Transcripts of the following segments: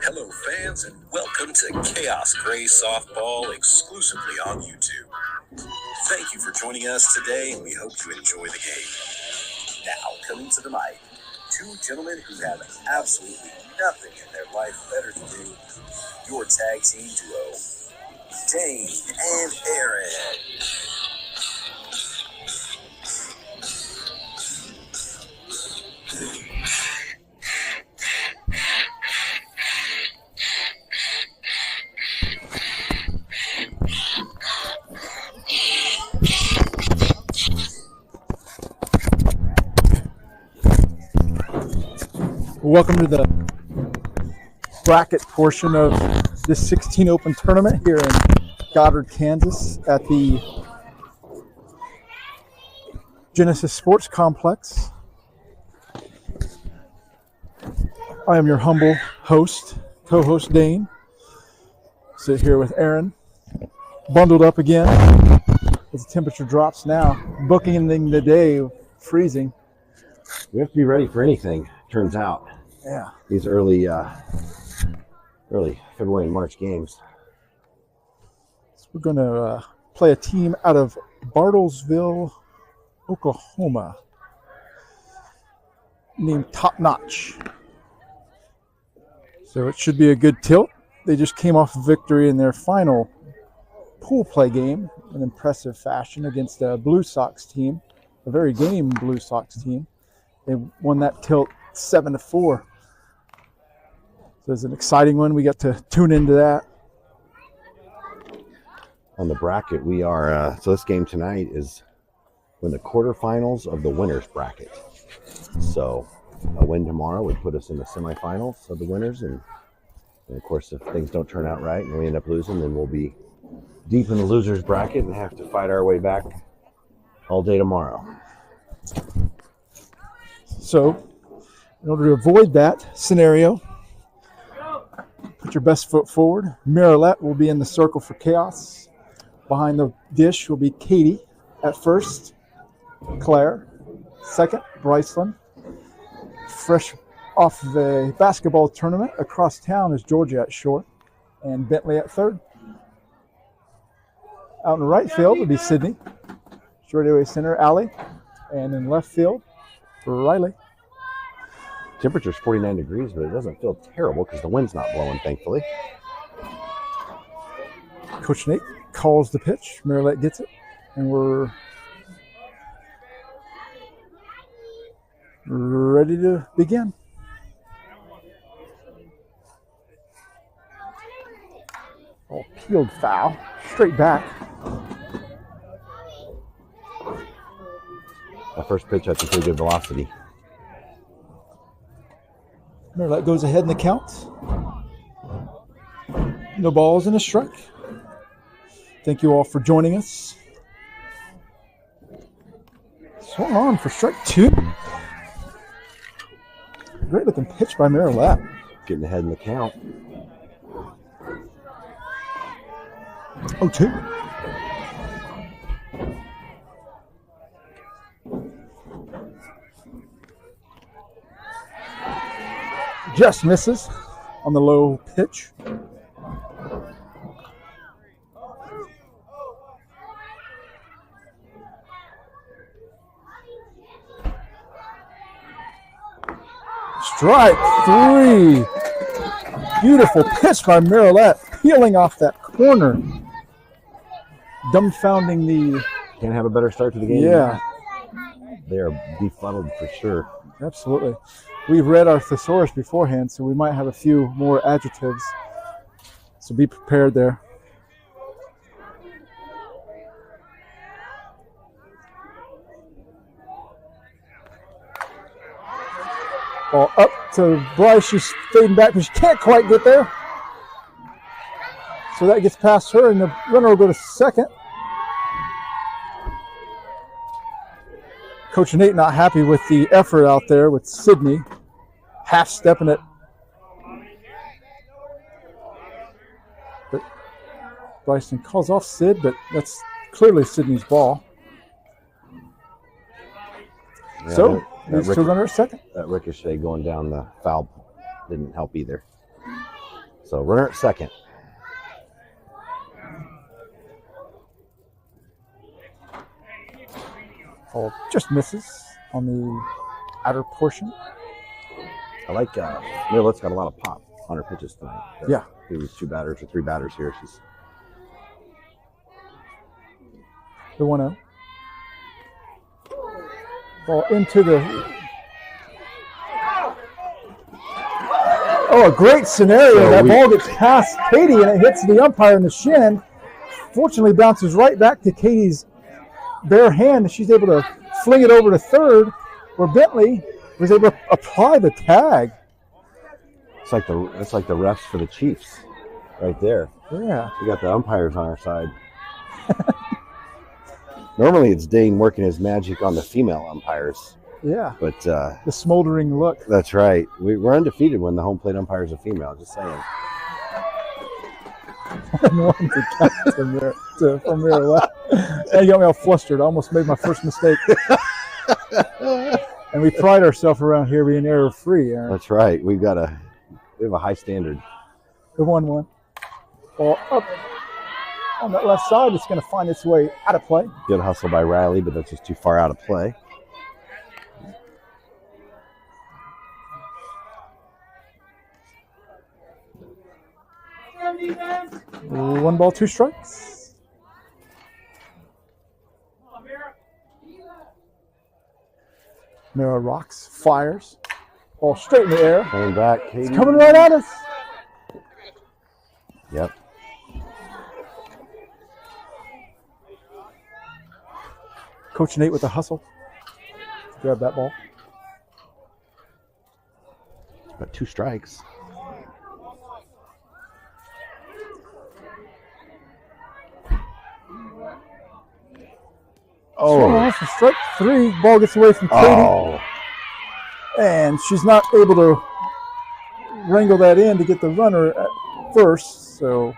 Hello, fans, and welcome to Khaos Grey Softball exclusively on YouTube. Thank you for joining us today, and we hope you enjoy the game. Now, coming to the mic, two gentlemen who have absolutely nothing in their life better to do, your tag team duo, Dane and Aaron. Welcome to the bracket portion of this 16 Open tournament here in Goddard, Kansas at the Genesis Sports Complex. I am your humble host, co-host Dane. Sit here with Aaron, bundled up again as the temperature drops now. Booking the day, freezing. We have to be ready for anything, turns out. Yeah. These early February and March games. So we're going to play a team out of Bartlesville, Oklahoma, named Top Notch. So it should be a good tilt. They just came off a victory in their final pool play game in impressive fashion against a Blue Sox team, a very game Blue Sox team. They won that tilt 7-4. So it's an exciting one. We got to tune into that. On the bracket, we are, so this game tonight is in the quarterfinals of the winners bracket. So a win tomorrow would put us in the semifinals of the winners. And of course, if things don't turn out right and we end up losing, then we'll be deep in the losers bracket and have to fight our way back all day tomorrow. So in order to avoid that scenario, put your best foot forward. Miralette will be in the circle for Khaos. Behind the dish will be Katie at first, Claire second, Bryceland. Fresh off the basketball tournament across town is Georgia at short, and Bentley at third. Out in the right field will be Sydney, straightaway center, Allie, and in left field, Riley. Temperature's 49 degrees, but it doesn't feel terrible because the wind's not blowing, thankfully. Coach Nate calls the pitch. Miralette gets it, and we're ready to begin. Oh, peeled foul, straight back. My first pitch had some pretty good velocity. Miralette goes ahead in the count. No balls and a strike. Thank you all for joining us. Swung on for strike two. Great looking pitch by Miralette. Getting ahead in the count. 0-2. just misses on the low pitch. Strike 3. Beautiful pitch by Marilette, peeling off that corner. Dumbfounding the... Can't have a better start to the game. Yeah. They are befuddled for sure. Absolutely. We've read our thesaurus beforehand, so we might have a few more adjectives. So be prepared there. Ball up to Bryce. She's fading back, but she can't quite get there. So that gets past her, and the runner will go to second. Coach Nate not happy with the effort out there with Sydney. Half-stepping it. But Bryson calls off Sid, but that's clearly Sydney's ball. Yeah, So, leads to runner at second. That ricochet going down the foul didn't help either. So runner at second. Ball just misses on the outer portion. I like Millet's got a lot of pop on her pitches tonight. Yeah. There was 2 batters or 3 batters here. She's The 1-0. Ball into the... Oh, a great scenario. So That ball gets past Katie and it hits the umpire in the shin. Fortunately, bounces right back to Katie's bare hand, and she's able to fling it over to third, where Bentley was able to apply the tag. it's like the refs for the Chiefs right there. Yeah. We got the umpires on our side. Normally it's Dane working his magic on the female umpires, Yeah. but The smoldering look. that's right. We're undefeated when the home plate umpire is a female. Just saying. One to count from there left. That got me all flustered. I almost made my first mistake. And we pride ourselves around here being error-free, Aaron. That's right. We have a high standard. The 1-1. Ball up on that left side. It's going to find its way out of play. Good hustle by Riley, but that's just too far out of play. One ball, 2 strikes. Mira rocks, fires. Ball straight in the air. Coming back, Katie. It's coming right at us. Yep. Coach Nate with a hustle. Grab that ball. Got 2 strikes. Oh, for strike 3. Ball gets away from Katie. Oh. And she's not able to wrangle that in to get the runner at first. So,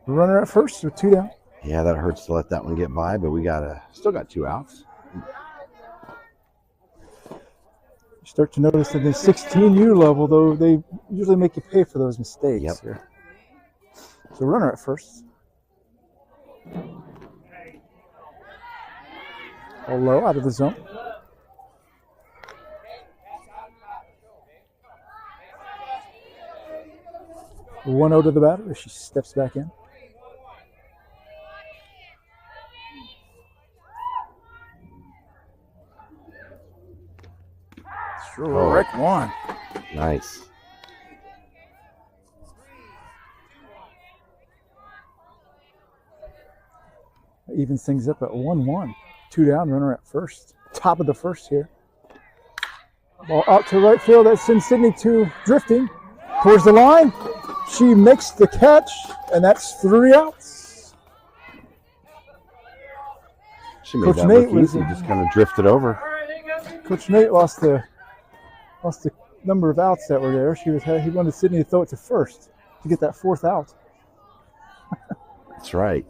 the runner at first with 2 down. Yeah, that hurts to let that one get by, but we still got 2 outs. You start to notice that the 16U level, though, they usually make you pay for those mistakes. Yep. Here. So, runner at first. All low, out of the zone. The 1-0 to the batter as she steps back in. Strike 1. Nice. Evens things up at 1-1. 2 down, runner at first. Top of the first here. Ball out to right field. That sends Sydney to drifting towards the line. She makes the catch, and that's 3 outs. She made Coach that Nate look was easy, just kind of drifted over. Coach Nate lost the number of outs that were there. He wanted Sydney to throw it to first to get that 4th out. That's right.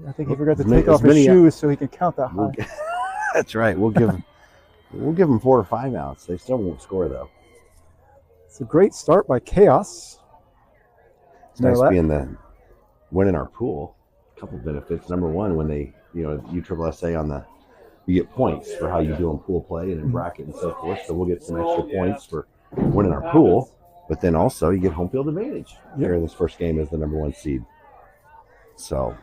I think he forgot to take off his shoes so he can count that high. That's right. We'll give We'll give them 4 or 5 outs. They still won't score, though. It's a great start by Khaos. It's nice winning our pool. A couple benefits. Number one, when they, USSSA you get points for how you do in pool play and in bracket and so forth. So we'll get some extra points for winning our pool. But then also you get home field advantage here in this first game as the number 1 seed. So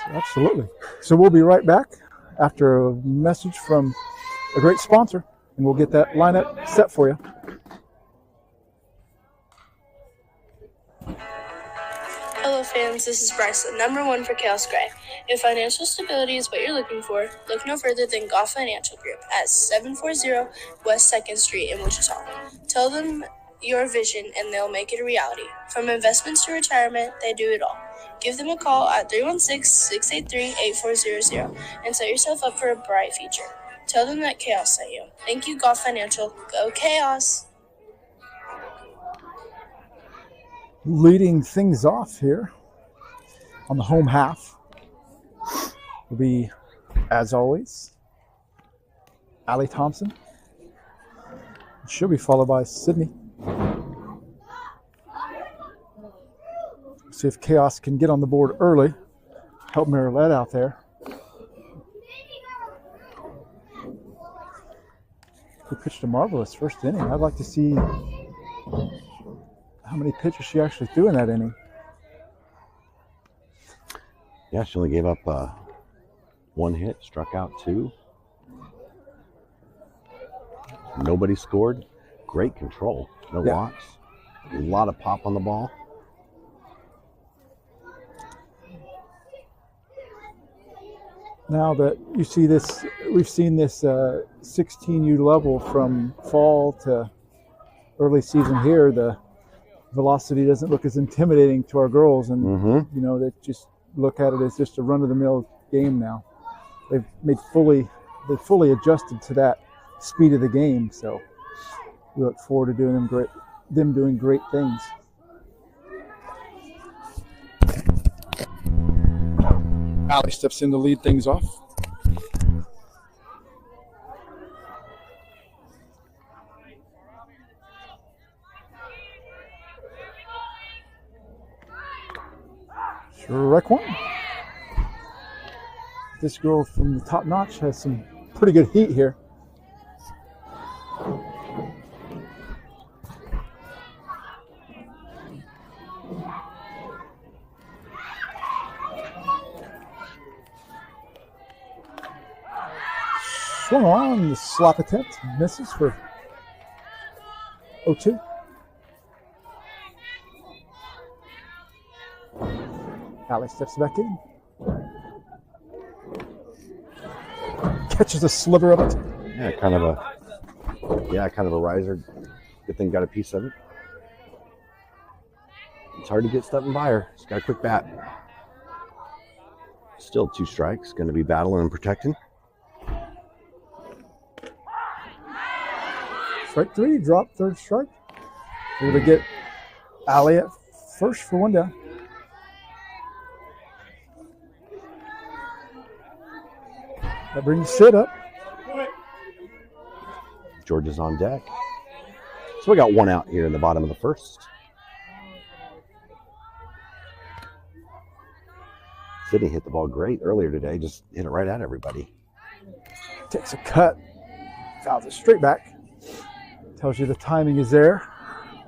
absolutely. So we'll be right back after a message from a great sponsor, and we'll get that lineup set for you. Hello fans, this is Bryson, number 1 for Khaos Grey. If financial stability is what you're looking for, look no further than Goff Financial Group at 740 West 2nd Street in Wichita. Tell them your vision and they'll make it a reality. From investments to retirement, they do it all. Give them a call at 316-683-8400 and set yourself up for a bright future. Tell them that Khaos sent you. Thank you, Goff Financial. Go Khaos! Leading things off here on the home half will be, as always, Allie Thompson. She'll be followed by Sydney. See if Khaos can get on the board early. Help Marilette out there. He pitched a marvelous first inning. I'd like to see how many pitches she actually threw in that inning. Yeah, she only gave up 1 hit, struck out 2. Nobody scored. Great control. No walks. A lot of pop on the ball. Now that you see this, we've seen this 16U level from fall to early season here. The velocity doesn't look as intimidating to our girls, and they just look at it as just a run-of-the-mill game now. They've fully adjusted to that speed of the game, so we look forward to doing them doing great things. Allie steps in to lead things off. Strike 1. This girl from the top notch has some pretty good heat here. Swung on, the slap attempt misses for 0-2. Allie steps back in. Catches a sliver of it. Yeah, kind of a riser. Good thing got a piece of it. It's hard to get stuff by her. She's got a quick bat. Still 2 strikes. Going to be battling and protecting. Strike 3, drop, 3rd strike. We're going to get Allie at first for 1 down. That brings Sid up. George is on deck. So we got 1 out here in the bottom of the first. Sydney hit the ball great earlier today. Just hit it right at everybody. Takes a cut. Fouls it straight back. Tells you the timing is there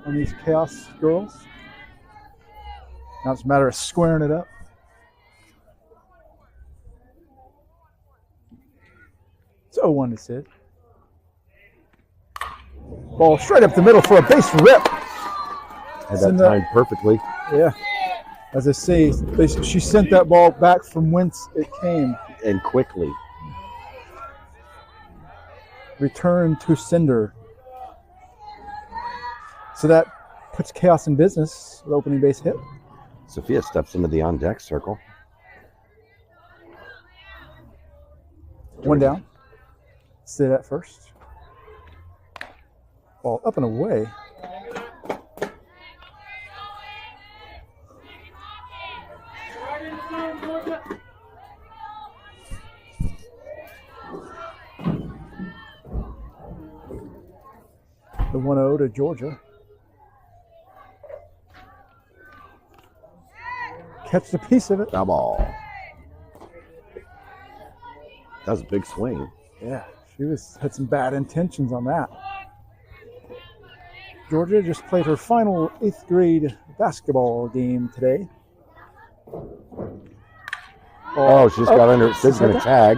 on these Khaos girls. Now it's a matter of squaring it up. It's 0-1 to Sid. Ball straight up the middle for a base rip. Had that timed perfectly. Yeah. As I say, she sent that ball back from whence it came. And quickly. Return to sender. So that puts Khaos in business with opening base hit. Sophia steps into the on-deck circle. 1 down. Sid at first. Ball up and away. 1-0 to Georgia. Catch the piece of it. Foul ball. That was a big swing. Yeah, she had some bad intentions on that. Georgia just played her final 8th grade basketball game today. Oh, she just got under it. Sid's going to tag.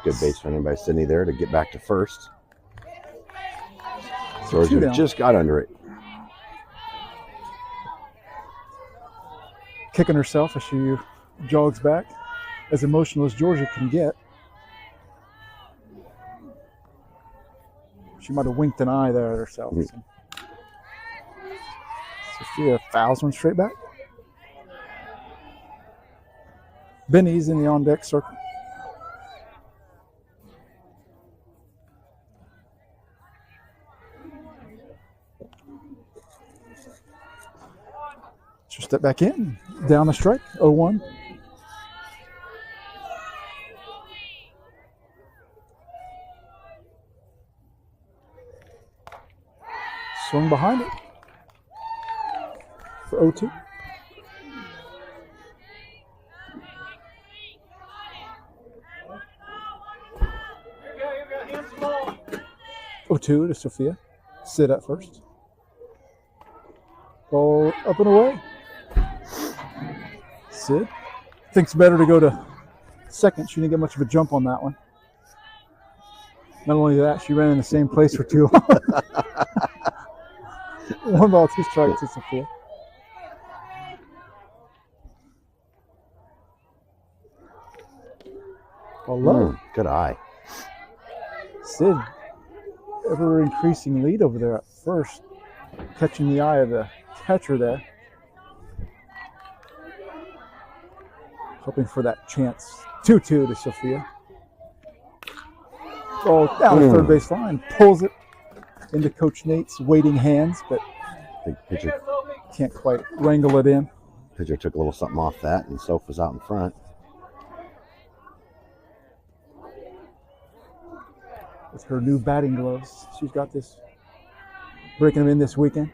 Good base running by Sydney there to get back to first. Georgia just got under it. Kicking herself as she jogs back. As emotional as Georgia can get. She might have winked an eye there at herself. So she fouls one straight back. Benny's in the on-deck circle. She'll step back in. Down the strike. 0-1. Swing behind it for 0-2. To Sophia. Sid at first. Ball up and away. Sid thinks better to go to second. She didn't get much of a jump on that one. Not only that, she ran in the same place for too long. 1 ball, 2 strikes to Sophia. Ball low. Good eye. Sid, ever increasing lead over there at first, catching the eye of the catcher there. Hoping for that chance. 2-2 to Sophia. Ball down the third base line, pulls it into Coach Nate's waiting hands, but I think pitcher can't quite wrangle it in. Pitcher took a little something off that, and Soph was out in front. With her new batting gloves, she's got this, breaking them in this weekend.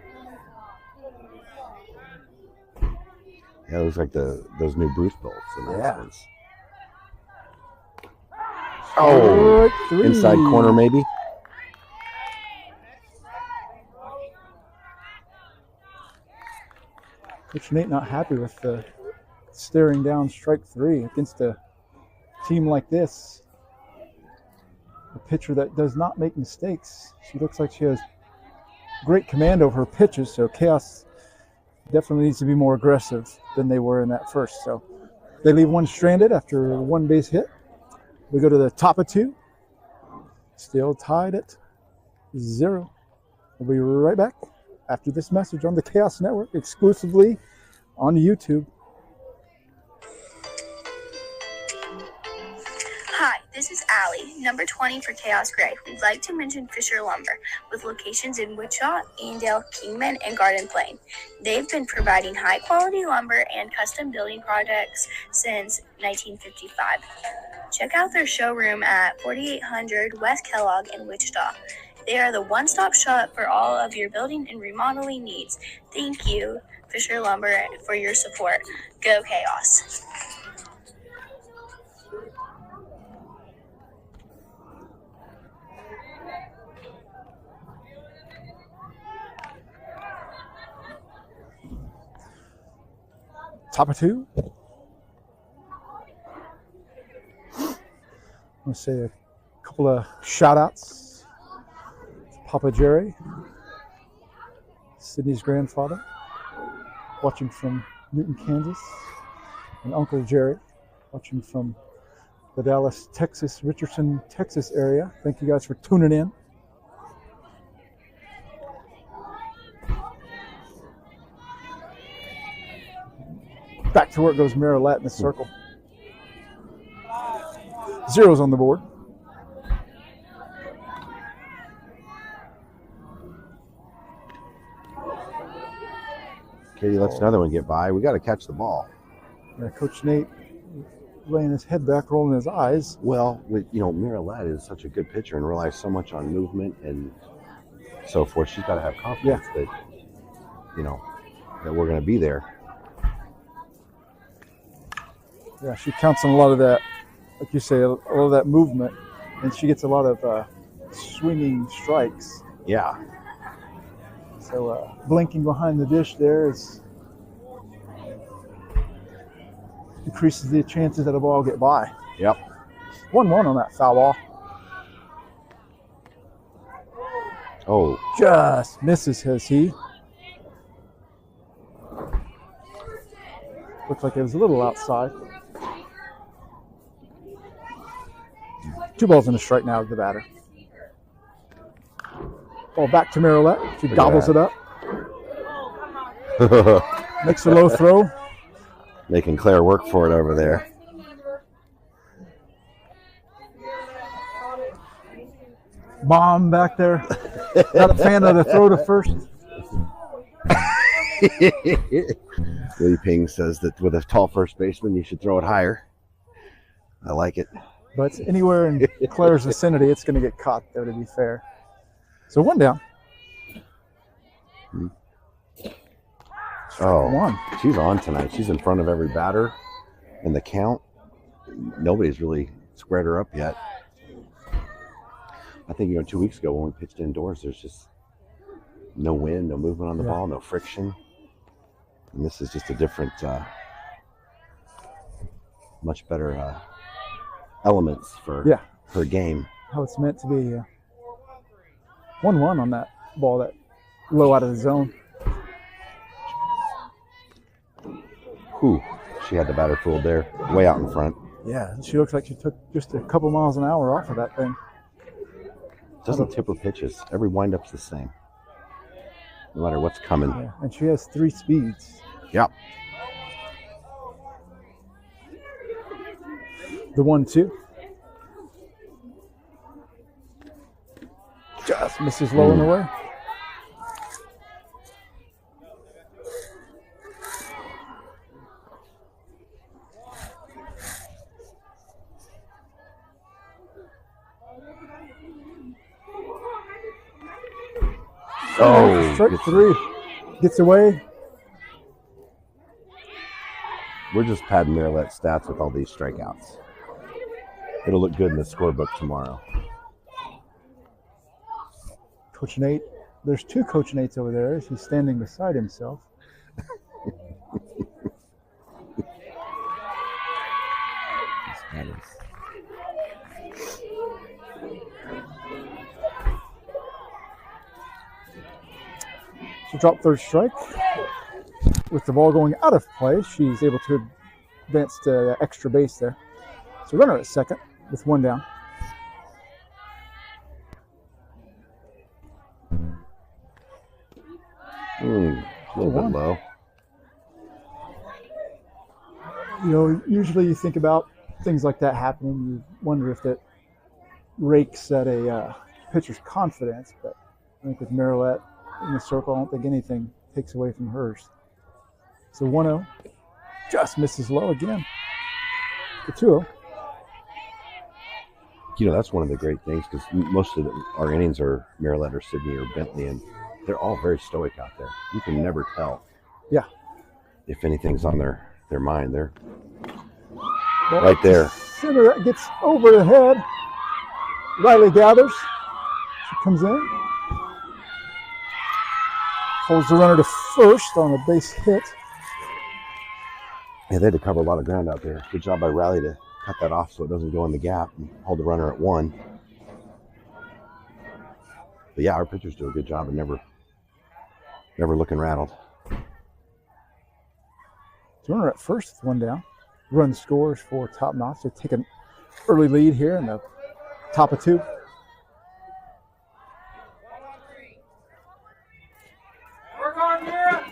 Yeah, it looks like those new Bruce bolts. Yeah. Oh, inside corner maybe. Coach Nate not happy with the staring down strike 3 against a team like this. A pitcher that does not make mistakes. She looks like she has great command over her pitches, so Khaos definitely needs to be more aggressive than they were in that first. So they leave one stranded after a 1 base hit. We go to the top of 2. Still tied at 0. We'll be right back after this message on the Khaos Network, exclusively on YouTube. Hi, this is Allie, number 20 for Khaos Grey. We'd like to mention Fisher Lumber, with locations in Wichita, Andale, Kingman, and Garden Plain. They've been providing high-quality lumber and custom building projects since 1955. Check out their showroom at 4800 West Kellogg in Wichita. They are the one-stop shop for all of your building and remodeling needs. Thank you, Fisher Lumber, for your support. Go Khaos! Top of 2. I'm going to say a couple of shout-outs. Papa Jerry, Sydney's grandfather, watching from Newton, Kansas, and Uncle Jerry, watching from the Dallas, Texas, Richardson, Texas area. Thank you guys for tuning in. Back to work goes Marilette in the circle. 0's on the board. Katie lets another one get by. We got to catch the ball. Coach Nate laying his head back, rolling his eyes. Well, Miralette is such a good pitcher and relies so much on movement and so forth. She's got to have confidence that, that we're going to be there. Yeah, she counts on a lot of that, like you say, a lot of that movement, and she gets a lot of swinging strikes. Yeah. So blinking behind the dish there decreases the chances that a ball will get by. Yep. 1-1 on that foul ball. Oh. Just misses, has he. Looks like it was a little outside. 2 balls and a strike now with the batter. Ball back to Miralette. She gobbles it up. Makes a low throw. Making Claire work for it over there. Mom back there. Not a fan of the throw to first. Willie Ping says that with a tall first baseman, you should throw it higher. I like it. But anywhere in Claire's vicinity, it's going to get caught, though, to be fair. So 1 down. Oh, 1. She's on tonight. She's in front of every batter in the count. Nobody's really squared her up yet. I think, 2 weeks ago when we pitched indoors, there's just no wind, no movement on the ball, no friction. And this is just a different, much better elements for her game. How it's meant to be. 1-1 on that ball, that low out of the zone. Whew, she had the batter fooled there, way out in front. Yeah, she looks like she took just a couple miles an hour off of that thing. Doesn't tip her pitches. Every windup's the same, no matter what's coming. Yeah, and she has 3 speeds. Yep. The 1-2. Just misses low and away. Oh, strike 3. Gets away. We're just padding Miralette's stats with all these strikeouts. It'll look good in the scorebook tomorrow. Coach Nate. There's 2 Coach Nates over there. He's standing beside himself. She dropped 3rd strike. With the ball going out of play, she's able to advance to the extra base there. So runner at second with 1 down. A little bit low. Usually you think about things like that happening. You wonder if that rakes at a pitcher's confidence. But I think with Miralette in the circle, I don't think anything takes away from hers. So 1-0. Just misses low again. The 2-0. That's one of the great things because most of our innings are Miralette or Sydney or Bentley, and they're all very stoic out there. You can never tell. Yeah. If anything's on their mind, they're right there. Center gets over the head. Riley gathers. She comes in. Holds the runner to first on a base hit. Yeah, they had to cover a lot of ground out there. Good job by Riley to cut that off so it doesn't go in the gap and hold the runner at 1. But yeah, our pitchers do a good job of never looking rattled. So runner at first with 1 down. Run scores for Top Notch. They take an early lead here in the top of 2. Work on here.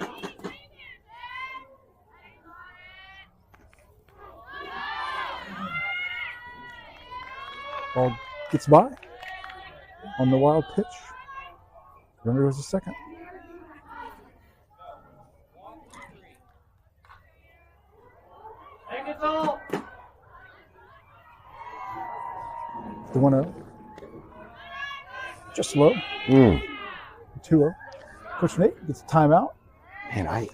Ball gets by on the wild pitch. Runner goes to second. Take it all. The 1-0. Just low. 2-0. Coach Nate gets a timeout. Man, I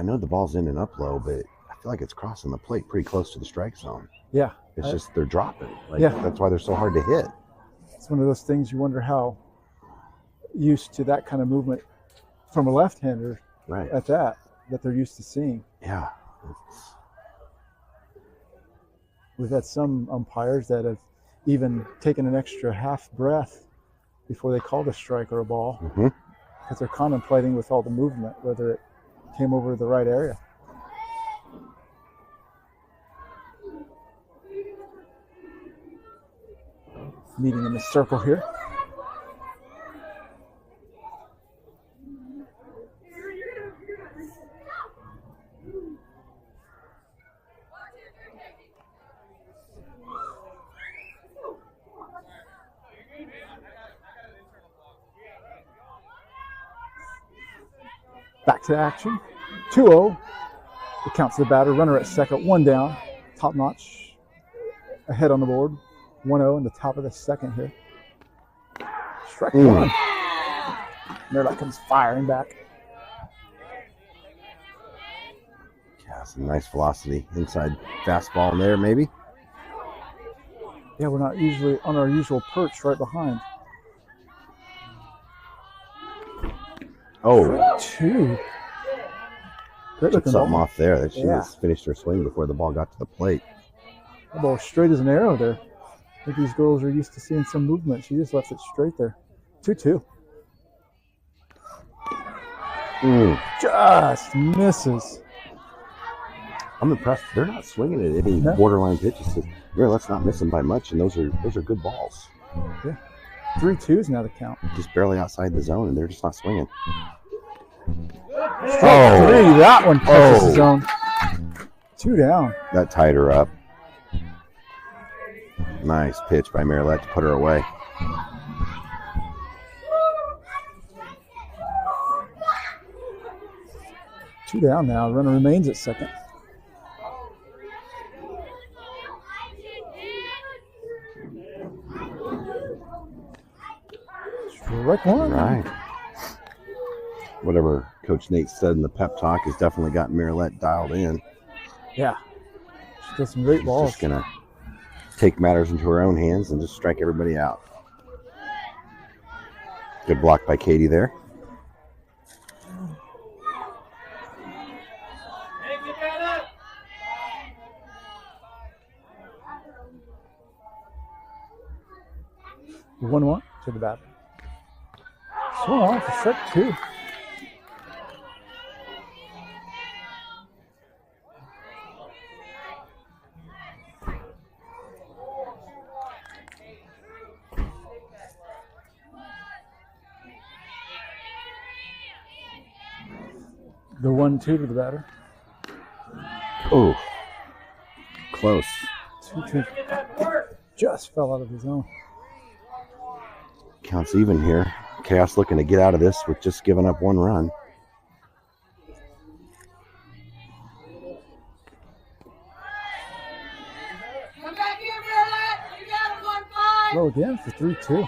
know the ball's in and up low, but I feel like it's crossing the plate pretty close to the strike zone. Yeah. It's just they're dropping. Like, yeah. That's why they're so hard to hit. It's one of those things you wonder how used to that kind of movement from a left-hander at that they're used to seeing. Yeah. We've had some umpires that have even taken an extra half breath before they called a strike or a ball because they're contemplating with all the movement whether it came over the right area. Meeting in the circle here. Back to action. 2-0. It counts the batter. Runner at second. 1 down. Top notch. Ahead on the board. 1-0 in the top of the second here. Strike 1. Merritt comes firing back. Yeah, some nice velocity. Inside fastball in there, maybe. Yeah, we're not usually on our usual perch right behind. Oh. 2. Great Took looking something ball. off there. That she just finished her swing before the ball got to the plate. The ball straight as an arrow there. I think these girls are used to seeing some movement. She just left it straight there. 2-2. Just misses. I'm impressed. They're not swinging at any borderline pitches. Let's not miss them by much, and those are good balls. Yeah. 3-2's now the count. Just barely outside the zone, and they're just not swinging. Strike 3. That one catches the zone. 2 down. That tied her up. Nice pitch by Marilette to put her away. Two down now. Runner remains at second. Strike 1. Right. Whatever Coach Nate said in the pep talk has definitely got Marilette dialed in. Yeah. She does some great balls. Just going to take matters into her own hands and just strike everybody out. Good block by Katie there. One more to the batter. Swung on for strike 2. The 1-2 to the batter. Oh, close. 2-2. Just fell out of his zone. Counts even here. Khaos looking to get out of this with just giving up 1 run. Come back here, Marilette. You got it, 1-5. Low again for 3-2.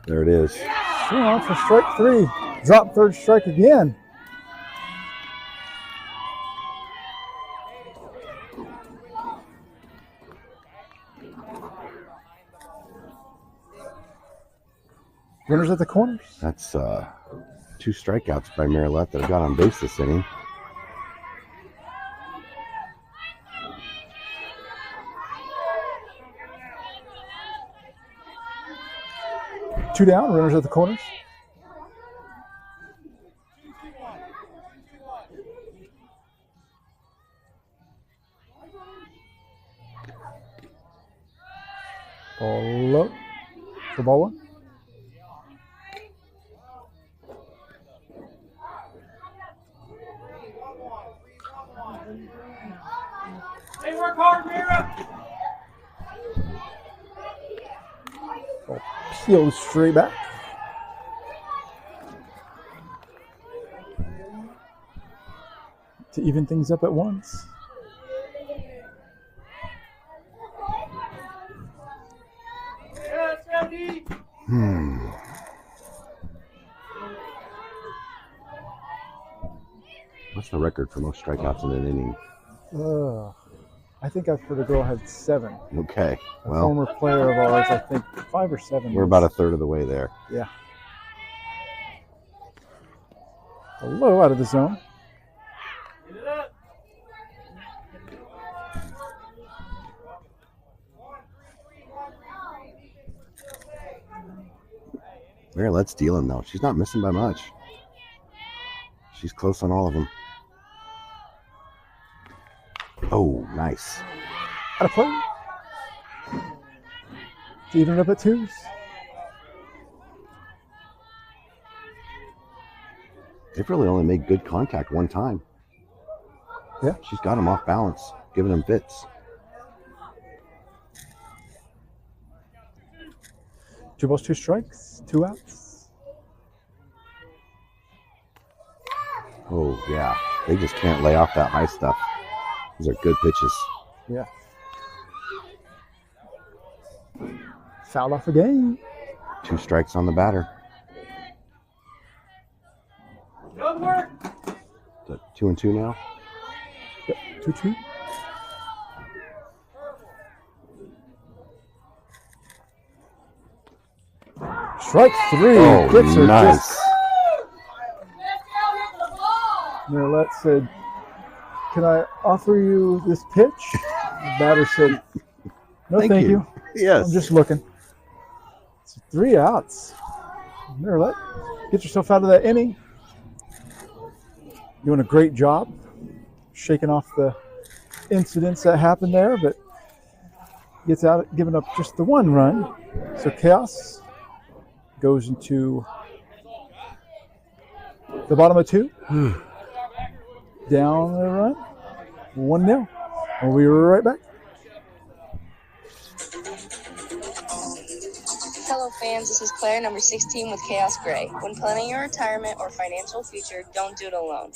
There it is. Swung on for strike 3. Drop third strike again. Runners at the corners. That's 2 strikeouts by Marilette that have got on base this inning. Two down, runners at the corners. Ball low. For ball 1. Hey, work hard, Mira. Peeled straight back. To even things up at once. What's the record for most strikeouts in an inning? I think I've heard a girl had 7. Okay, A well, former player of ours, I think 5 or 7. we're about a third of the way there. Yeah. A low out of the zone. Marylette's dealing, though. She's not missing by much. She's close on all of them. Oh, nice. Out of play. Even up at 2s. They've really only made good contact one time. Yeah. She's got them off balance, giving them fits. 2 balls, 2 strikes, 2 outs. Oh, yeah. They just can't lay off that high stuff. These are good pitches. Yeah. Fouled off again. 2 strikes on the batter. Good work. Is that 2-2 now? Yep, 2-2. Strike 3. Oh, Gets her nice. just. Marillette said, "Can I offer you this pitch?" The batter said, "No, thank you. Yes. I'm just looking." It's 3 outs. Marillette, get yourself out of that inning. Doing a great job shaking off the incidents that happened there, but gets out, giving up just the 1 run. So Khaos goes into the bottom of 2. Down the run. 1-0. And we were right back. Hello fans, this is Claire, number 16 with Khaos Grey. When planning your retirement or financial future, don't do it alone.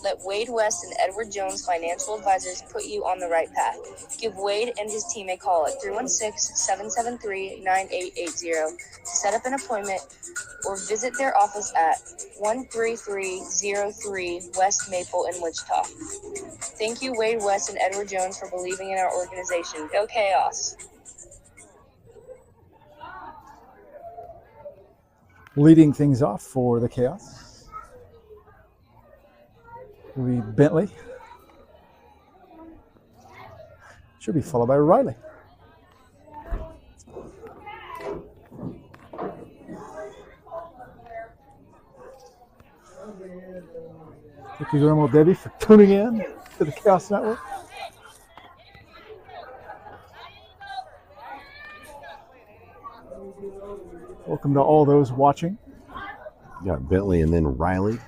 Let Wade West and Edward Jones Financial Advisors put you on the right path. Give Wade and his team a call at 316-773-9880 to set up an appointment or visit their office at 13303 West Maple in Wichita. Thank you, Wade West and Edward Jones, for believing in our organization. Go Khaos! Leading things off for the Khaos will be Bentley. Should be followed by Riley. Thank you very much, Debbie, for tuning in to the Khaos Network. Welcome to all those watching. You got Bentley and then Riley.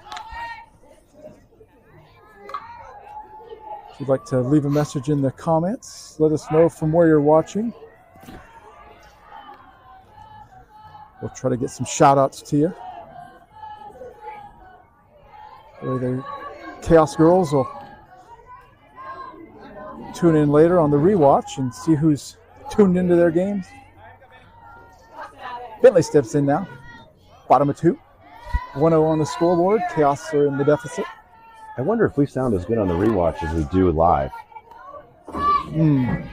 If you'd like to leave a message in the comments, let us know from where you're watching. We'll try to get some shout outs to you. Or the Khaos girls will tune in later on the rewatch and see who's tuned into their games. Bentley steps in now. Bottom of 2. 1-0 on the scoreboard. Khaos are in the deficit. I wonder if we sound as good on the rewatch as we do live. I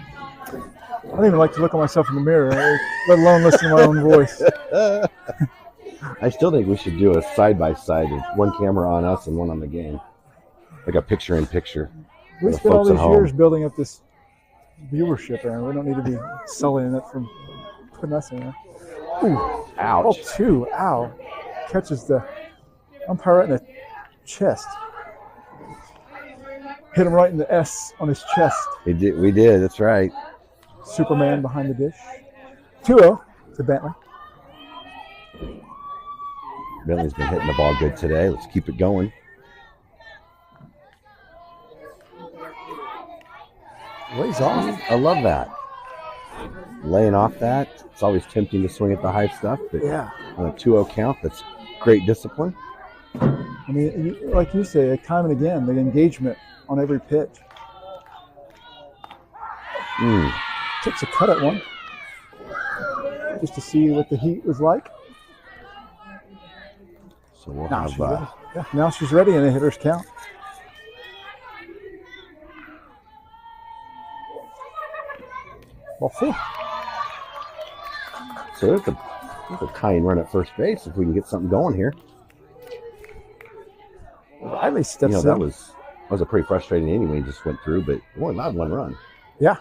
don't even like to look at myself in the mirror, let alone listen to my own voice. I still think we should do a side-by-side with one camera on us and one on the game. Like a picture-in-picture. We the spent all folks at these home. years building up this viewership, and we don't need to be sullying it from putting us in there. Ooh, Ouch. ball 2. Ow. Catches the umpire right in the chest. Hit him right in the S on his chest. We did, that's right. Superman behind the dish. 2-0 to Bentley. Bentley's been hitting the ball good today. Let's keep it going. Lays off. I love that. laying off that. It's always tempting to swing at the high stuff, but Yeah. on a 2-0 count, that's great discipline. I mean, like you say, time and again, the engagement on every pitch. Takes a cut at one just to see what the heat was like. So we'll Now have she's ready. Yeah, now she's ready in a hitter's count. Ball 4. so there's a tying run at first base if we can get something going here. Riley steps That in. was a pretty frustrating inning when he just went through, but we only allowed 1 run. Yeah,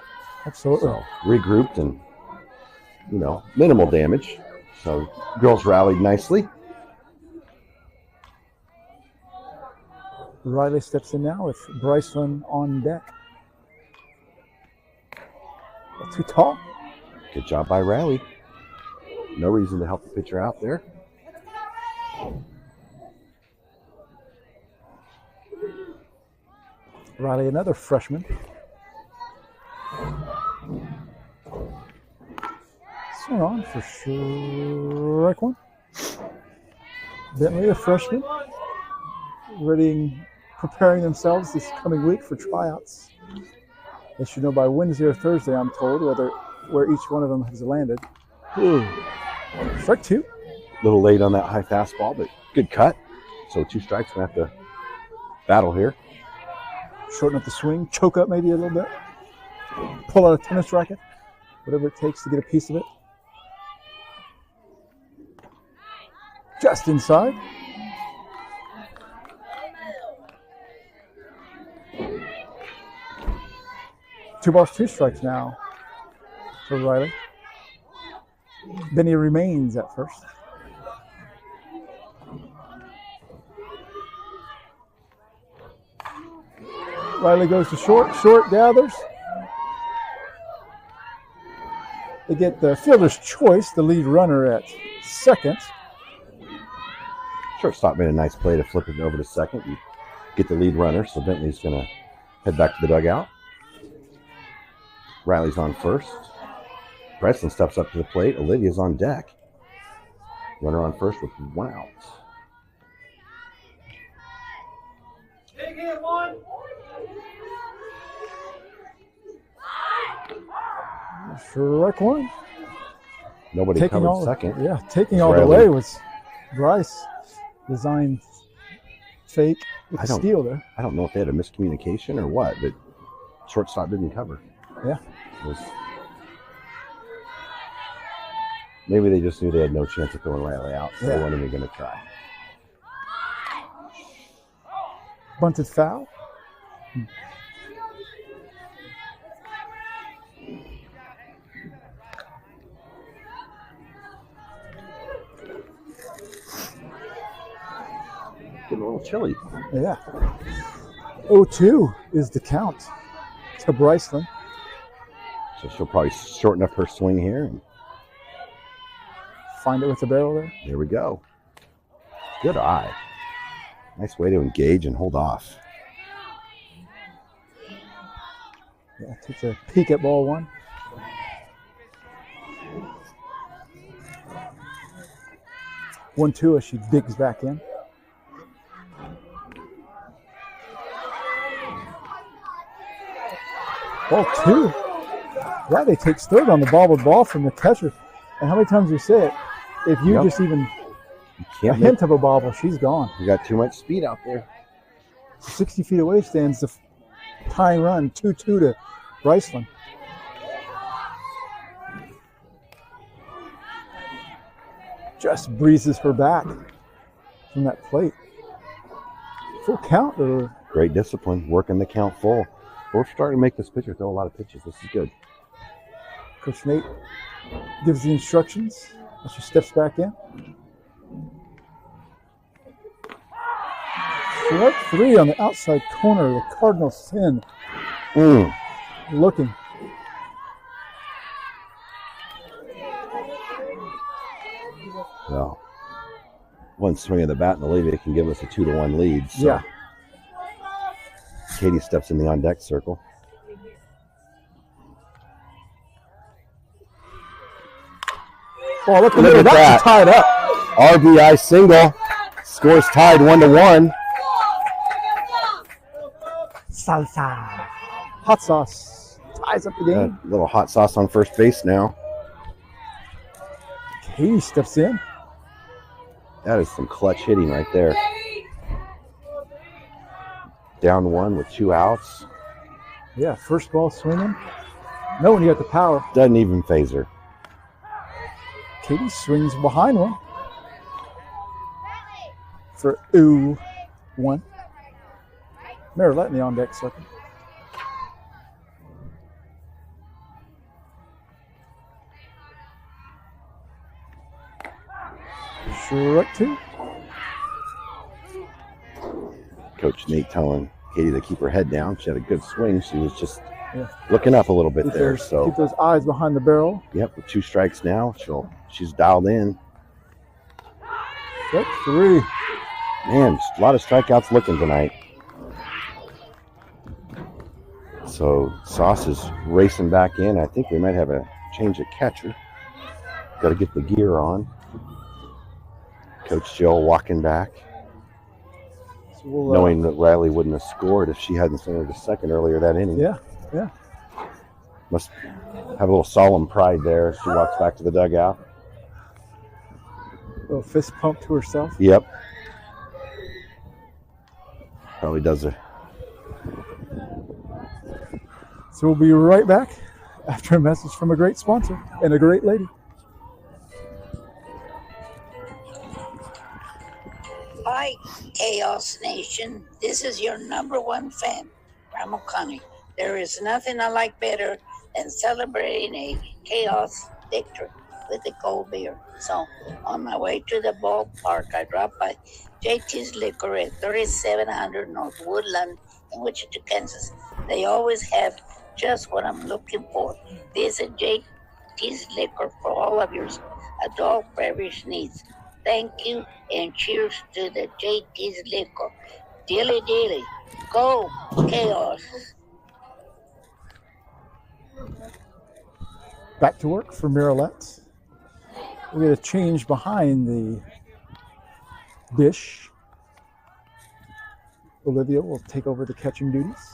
absolutely. So regrouped and, minimal damage. So girls rallied nicely. Riley steps in now with Bryceland on deck. Too tall. Good job by Riley. No reason to help the pitcher out there. Riley, another freshman. Swing on for strike 1. Bentley, a freshman, preparing themselves this coming week for tryouts. They should know by Wednesday or Thursday, I'm told, where each one of them has landed. Ooh. Strike 2. A little late on that high fastball, but good cut. So 2 strikes, gonna have to battle here. Shorten up the swing, choke up maybe a little bit. Pull out a tennis racket, whatever it takes to get a piece of it. Just inside. Two balls, 2 strikes now for Riley. Benny remains at first. Riley goes to short. Short gathers. They get the fielder's choice, the lead runner at second. Shortstop made a nice play to flip it over to second and get the lead runner. So Bentley's going to head back to the dugout. Riley's on first. Bryceland steps up to the plate. Olivia's on deck. Runner on first with 1 out. Big hit 1. Strike 1. Nobody covered second. Yeah, taking all the way was Bryce. Designed fake with the steal there. I don't know if they had a miscommunication or what, but shortstop didn't cover. Yeah. Maybe they just knew they had no chance of throwing Riley out, so they weren't even going to try. Bunted foul. Getting a little chilly. Yeah. 0-2 is the count to Bryceland. So she'll probably shorten up her swing here. And find it with the barrel there. There we go. Good eye. Nice way to engage and hold off. Yeah, takes a peek at ball 1. One, 2 as she digs back in. Ball 2. Riley takes third on the bobbled ball from the catcher. And how many times do you say it? If you just even a hint of a bobble, she's gone. You got too much speed out there. 60 feet away stands the tying run, 2-2 to Bryceland. Just breezes her back from that plate. Full count. Or great discipline, working the count full. We're starting to make this pitcher throw a lot of pitches. This is good. Coach Nate gives the instructions as she steps back in. Strike 3 on the outside corner of the Cardinals 10. Looking. Well, one swing of the bat and the lead can give us a 2-1 lead. So Yeah. Katie steps in the on-deck circle. Oh, look Look at at that. that. Tied up. RBI single. Scores tied 1-1. Salsa. Hot sauce. Ties up the game. A little hot sauce on first base now. Katie steps in. That is some clutch hitting right there. Down 1 with 2 outs. Yeah, first ball swinging. No one got the power. Doesn't even phase her. Katie swings behind one. For 1. Marilette in the on deck circle. Strike 2. Coach Nate telling Katie to keep her head down. She had a good swing. She was just looking up a little bit there. So keep those eyes behind the barrel. yep, with 2 strikes now, she's dialed in. Strike 3. Man, a lot of strikeouts looking tonight. So Sauce is racing back in. I think we might have a change of catcher. Got to get the gear on. Coach Jill walking back, So we'll, knowing that Riley wouldn't have scored if she hadn't sent her to second earlier that inning. Yeah. Must have a little solemn pride there as she walks back to the dugout. A little fist pump to herself. Yep. Probably does it. So we'll be right back after a message from a great sponsor and a great lady. Hi, Chaos Nation. This is your #1 fan, Ramo Connie. There is nothing I like better than celebrating a Chaos victory with a cold beer. So, on my way to the ballpark, I dropped by JT's Liquor at 3700 North Woodland in Wichita, Kansas. They always have just what I'm looking for. Visit JT's Liquor for all of your adult beverage needs. Thank you and cheers to the JT's Liquor. Dilly dilly. Go Chaos. Back to work for Marilette. We get a change behind the dish. Olivia will take over the catching duties.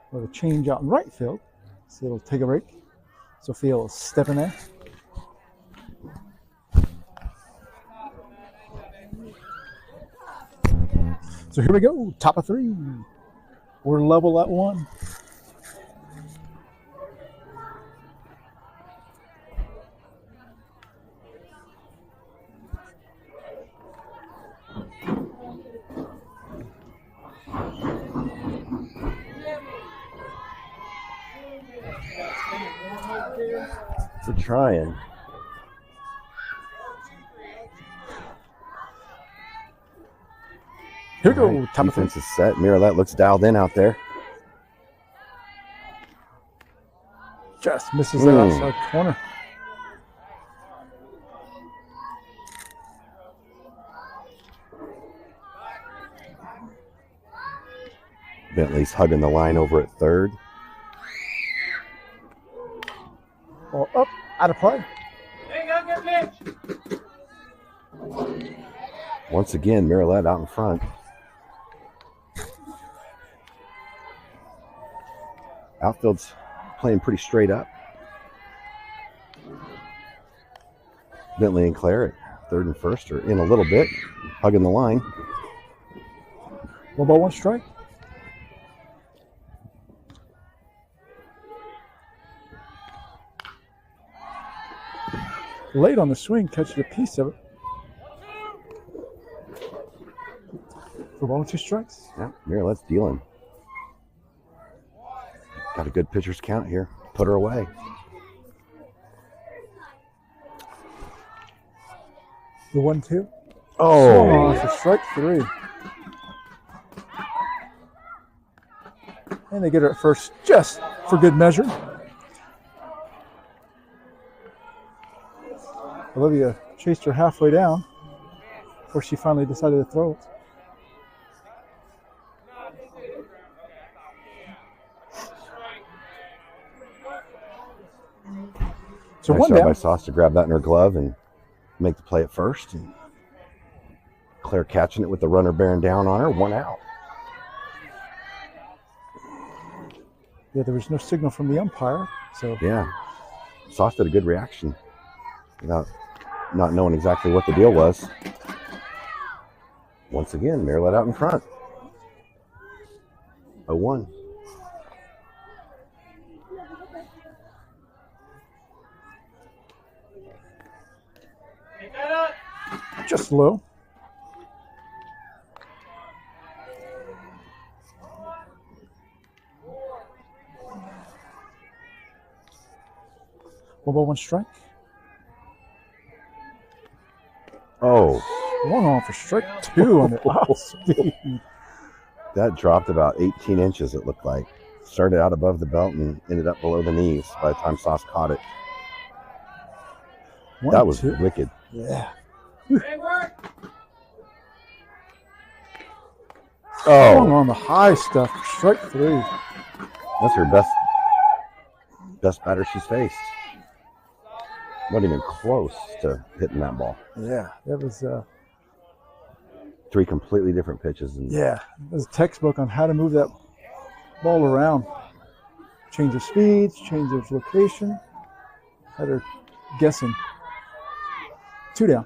We'll have a change out in right field. So it'll take a break. Sophia will step in there. So here we go, top of 3. We're level at 1. We're trying. Here we go, Right, top of 3. defense is set. Marilette looks dialed in out there. Just misses that outside corner. Bentley's hugging the line over at third. Ball up, out of play. Once again, Marilette out in front. Outfield's playing pretty straight up. Bentley and Claire at third and first are in a little bit, hugging the line. 1 ball, 1 strike. Late on the swing, catches a piece of it. 4 ball, 2 strikes. Yeah, Marilette's dealing. Got a good pitcher's count here. Put her away. The 1-2. Oh, It's a strike 3. And they get her at first just for good measure. Olivia chased her halfway down before she finally decided to throw it. So Nice one job by down. Sauce to grab that in her glove and make the play at first. And Claire catching it with the runner bearing down on her. 1 out. Yeah, there was no signal from the umpire. So Yeah. Sauce did a good reaction without not knowing exactly what the deal was. Once again, Maryland out in front. 0-1. just low. One ball, one strike. Oh, One on for strike two on the off speed. that dropped about 18 inches, it looked like. Started out above the belt and ended up below the knees by the time Sauce caught it. That was wicked. Yeah. Oh, On the high stuff. Strike three. that's her best batter she's faced. Wasn't even close to hitting that ball. Yeah, that was Three completely different pitches. And yeah, it was a textbook on how to move that ball around. Change of speeds, change of location. Had her guessing. Two down.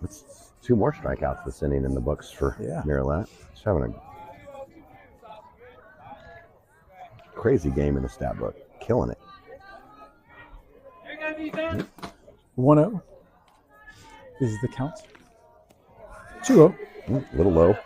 it's two more strikeouts this inning in the books for Maryland. She's having a crazy game in the stat book. Killing it. 1-0 is the count. 2-0. A little low.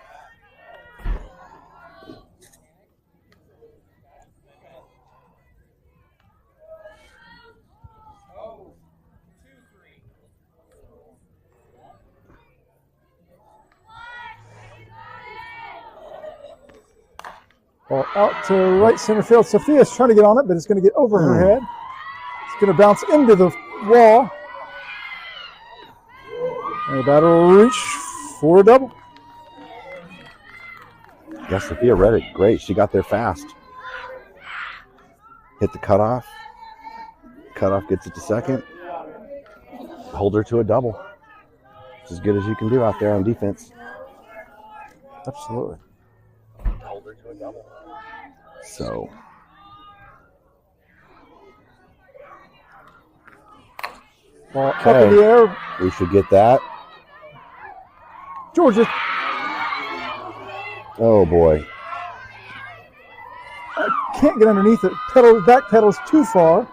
Ball out to right center field. Sophia's trying to get on it, but it's going to get over her head. It's going to bounce into the wall. And the batter will reach for a double. Yeah, Sophia read it great. She got there fast. Hit the cutoff. Cutoff gets it to second. Hold her to a double. It's as good as you can do out there on defense. Absolutely. Hold her to a double. So. Ball up in the air. We should get that. Georgia. Oh, boy. Can't get underneath it. Back pedals too far.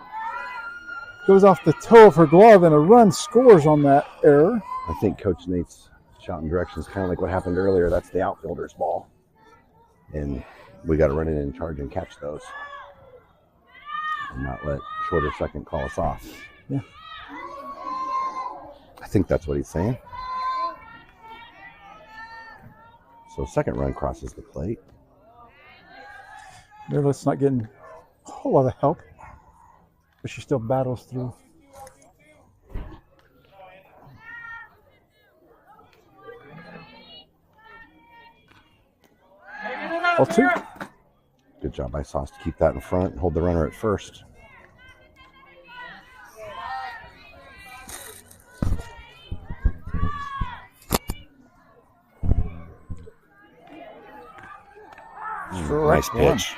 Goes off the toe of her glove, and a run scores on that error. I think Coach Nate's shot and direction is kind of like what happened earlier. That's the outfielder's ball. And we got to run in and charge and catch those. And not let shorter second call us off. Yeah. I think that's what he's saying. So second run crosses the plate. Maryland's not getting a whole lot of help, but she still battles through. Ball two. Good job by Sauce to keep that in front and hold the runner at first. Nice pitch.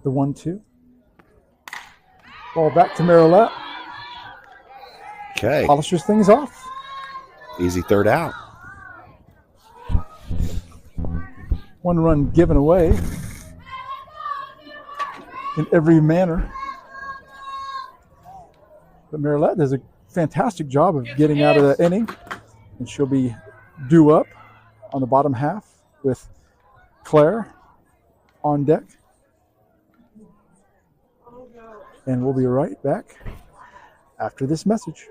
The 1-2. Ball back to Maryland. Okay. Polishes things off. Easy third out. One run given away in every manner. But Maryland does a fantastic job of getting out of the inning. And she'll be due up on the bottom half with Claire on deck. And we'll be right back after this message.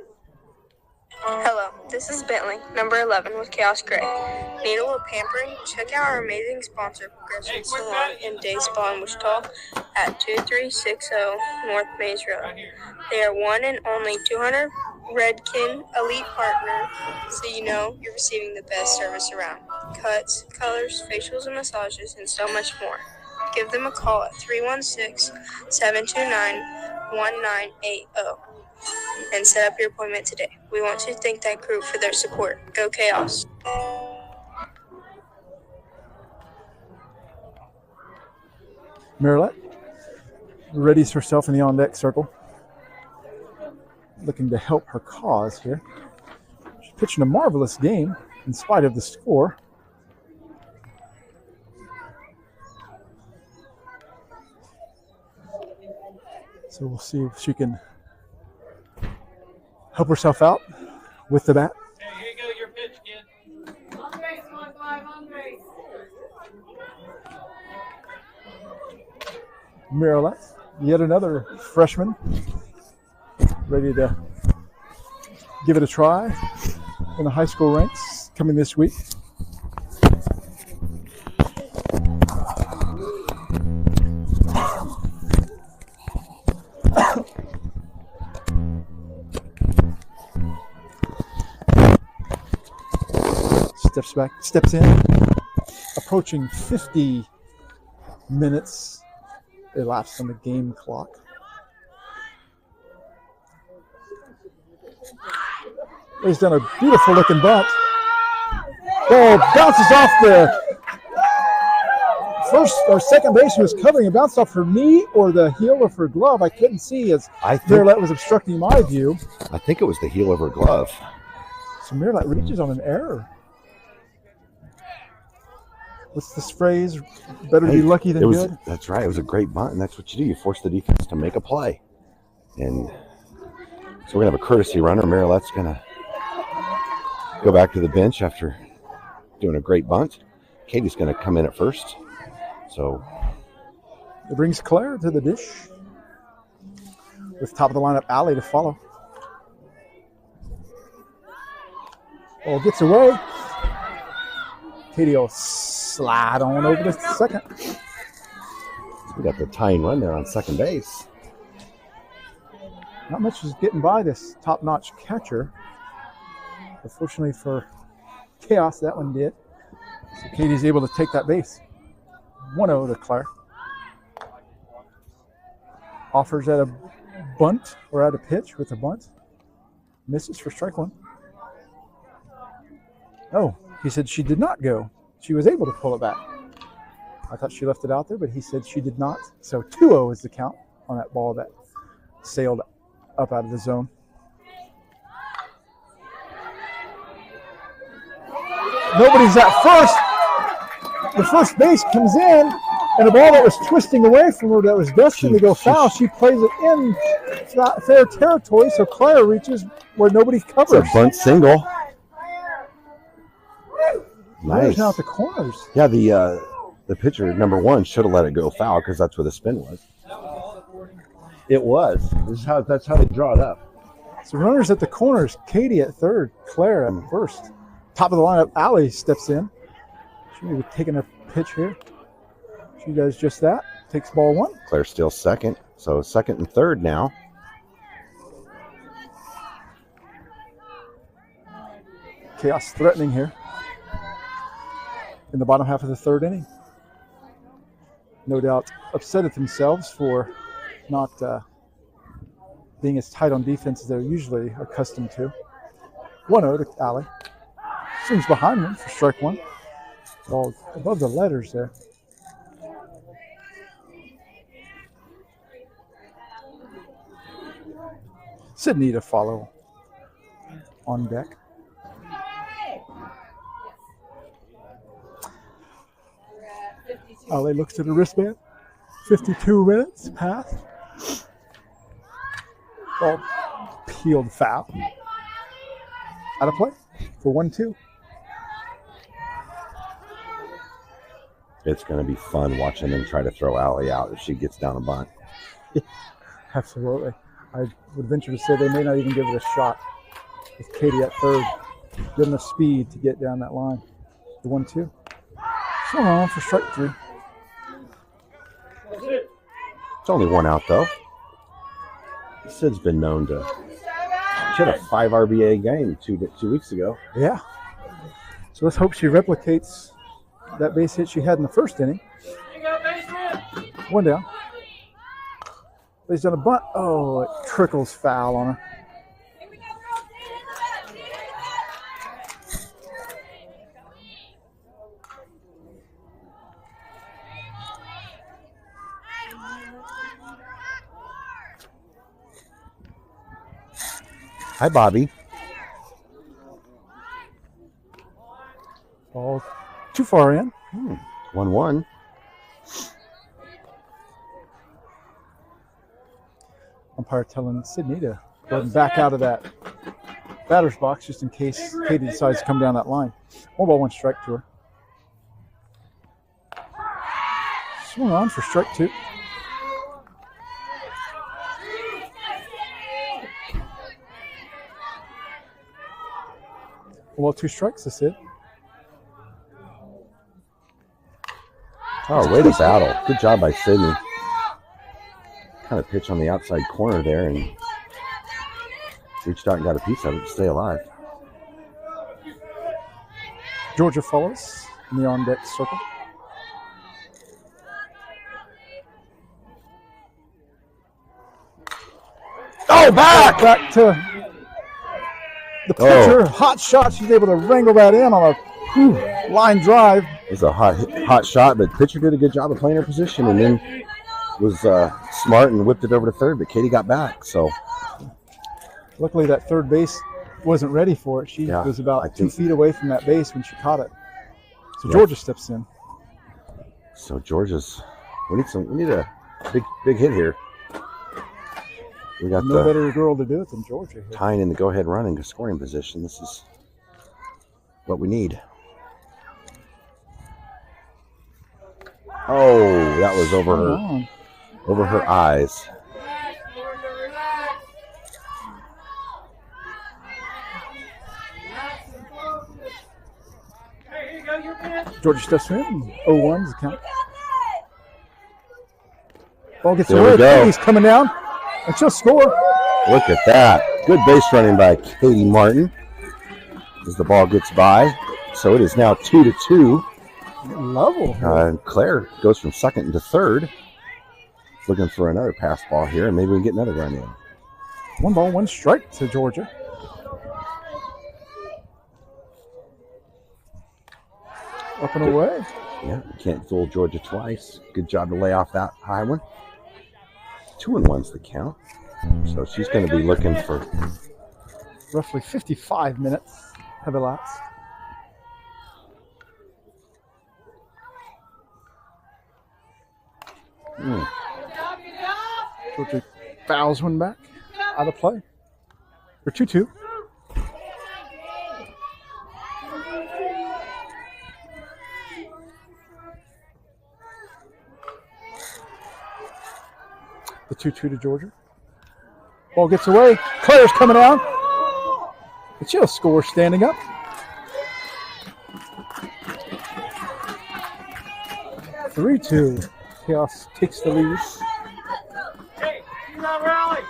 Hello, this is Bentley, number 11 with Khaos Grey. Need a little pampering? Check out our amazing sponsor, Progressive Salon in Day Spa in Wichita at 2360 North Maze Road. They are one and only 200 Redken Elite Partner, so you know you're receiving the best service around. Cuts, colors, facials and massages, and so much more. Give them a call at 316-729-1980 and set up your appointment today. We want to thank that group for their support. Go Chaos! Marilette readies herself in the on-deck circle, looking to help her cause here. She's pitching a marvelous game in spite of the score. So we'll see if she can help herself out with the bat. Hey, here you go, your pitch, kid. On base, 1-5, on base. Marilette, yet another freshman, ready to give it a try in the high school ranks coming this week. Steps back, steps in, approaching 50 minutes elapsed on the game clock. He's done a beautiful looking bunt. Ball bounces off the first or second base who was covering. It bounced off her knee or the heel of her glove. I couldn't see as Marilette was obstructing my view. I think it was the heel of her glove. So Marilette reaches on an error. What's this phrase? Better be lucky than good? That's right. It was a great bunt, and that's what you do. You force the defense to make a play. And so we're going to have a courtesy runner. Marilette's going to go back to the bench after doing a great bunt. Katie's going to come in at first. So it brings Claire to the dish with top of the lineup Allie to follow. Ball gets away. Katie will slide on over to second. We got the tying run there on second base. Not much is getting by this top-notch catcher. Unfortunately for Chaos, that one did. So Katie's able to take that base. 1-0 to Claire. Offers at a bunt or at a pitch with a bunt. Misses for strike one. Oh, he said she did not go. She was able to pull it back. I thought she left it out there, but he said she did not. So 2-0 is the count on that ball that sailed up out of the zone. Nobody's at first. The first base comes in, and a ball that was twisting away from her that was destined to go foul, she plays it in fair territory, so Claire reaches where nobody covers. It's a bunt single. Nice. Now at the corners. Yeah, the pitcher, number one, should have let it go foul because that's where the spin was. It was. That's how they draw it up. So runners at the corners. Katie at third. Claire at first. Top of the lineup, Allie steps in. She may be taking a pitch here. She does just that. Takes ball one. Claire still second. So second and third now. Chaos threatening here in the bottom half of the third inning. No doubt upset at themselves for not being as tight on defense as they're usually accustomed to. 1-0 to Allie. Swings behind them for strike one. All above the letters there. Sydney to follow on deck. Allie looks at the wristband. 52 minutes past. Ball peeled foul. Out of play for 1-2. It's going to be fun watching them try to throw Allie out if she gets down a bunt. Absolutely. I would venture to say they may not even give it a shot with Katie at third. Good enough speed to get down that line. The 1-2. Swung on for strike three. It's only one out, though. Sid's been known to She had a 5 RBA game 2 weeks ago. Yeah. So let's hope she replicates that base hit she had in the first inning. One down. He's done a bunt. Oh, it trickles foul on her. Hi, Bobby. Ball too far in. 1-1. Umpire telling Sydney to go ahead and back out of that batter's box just in case Katie decides to come down that line. 1-1 strike to her. Swung on for strike 2. Well, 2 strikes to Sid. Oh, way to battle. Good job by Sydney. Kind of pitch on the outside corner there and reached out and got a piece of it to stay alive. Georgia follows in the on-deck circle. Oh, back to the pitcher. Hot shot. She's able to wrangle that in on a line drive. It was a hot shot, but pitcher did a good job of playing her position and then was smart and whipped it over to third, but Katie got back. So luckily that third base wasn't ready for it. She was about 2 feet away from that base when she caught it. So Georgia steps in. So Georgia's we need a big hit here. We got no better girl to do it than Georgia here. Tying in the go-ahead run and scoring position. This is what we need. Oh, that was over her eyes. Georgia steps in. 0-1 is the count. Ball gets There away. we go. Katie's coming down, and she'll score. Look at that. Good base running by Katie Martin as the ball gets by. So it is now 2-2. Level. Claire goes from second into third. Looking for another pass ball here, and maybe we can get another run in. 1-1 strike to Georgia. Up and away. Yeah, you can't fool Georgia twice. Good job to lay off that high one. 2-1's the count. So she's going to be looking for roughly 55 minutes have elapsed. Georgia fouls one back out of play. For 2-2. The 2-2 to Georgia. Ball gets away. Claire's coming down. But she'll score standing up. (3-2). Khaos takes the lead. Hey, rally.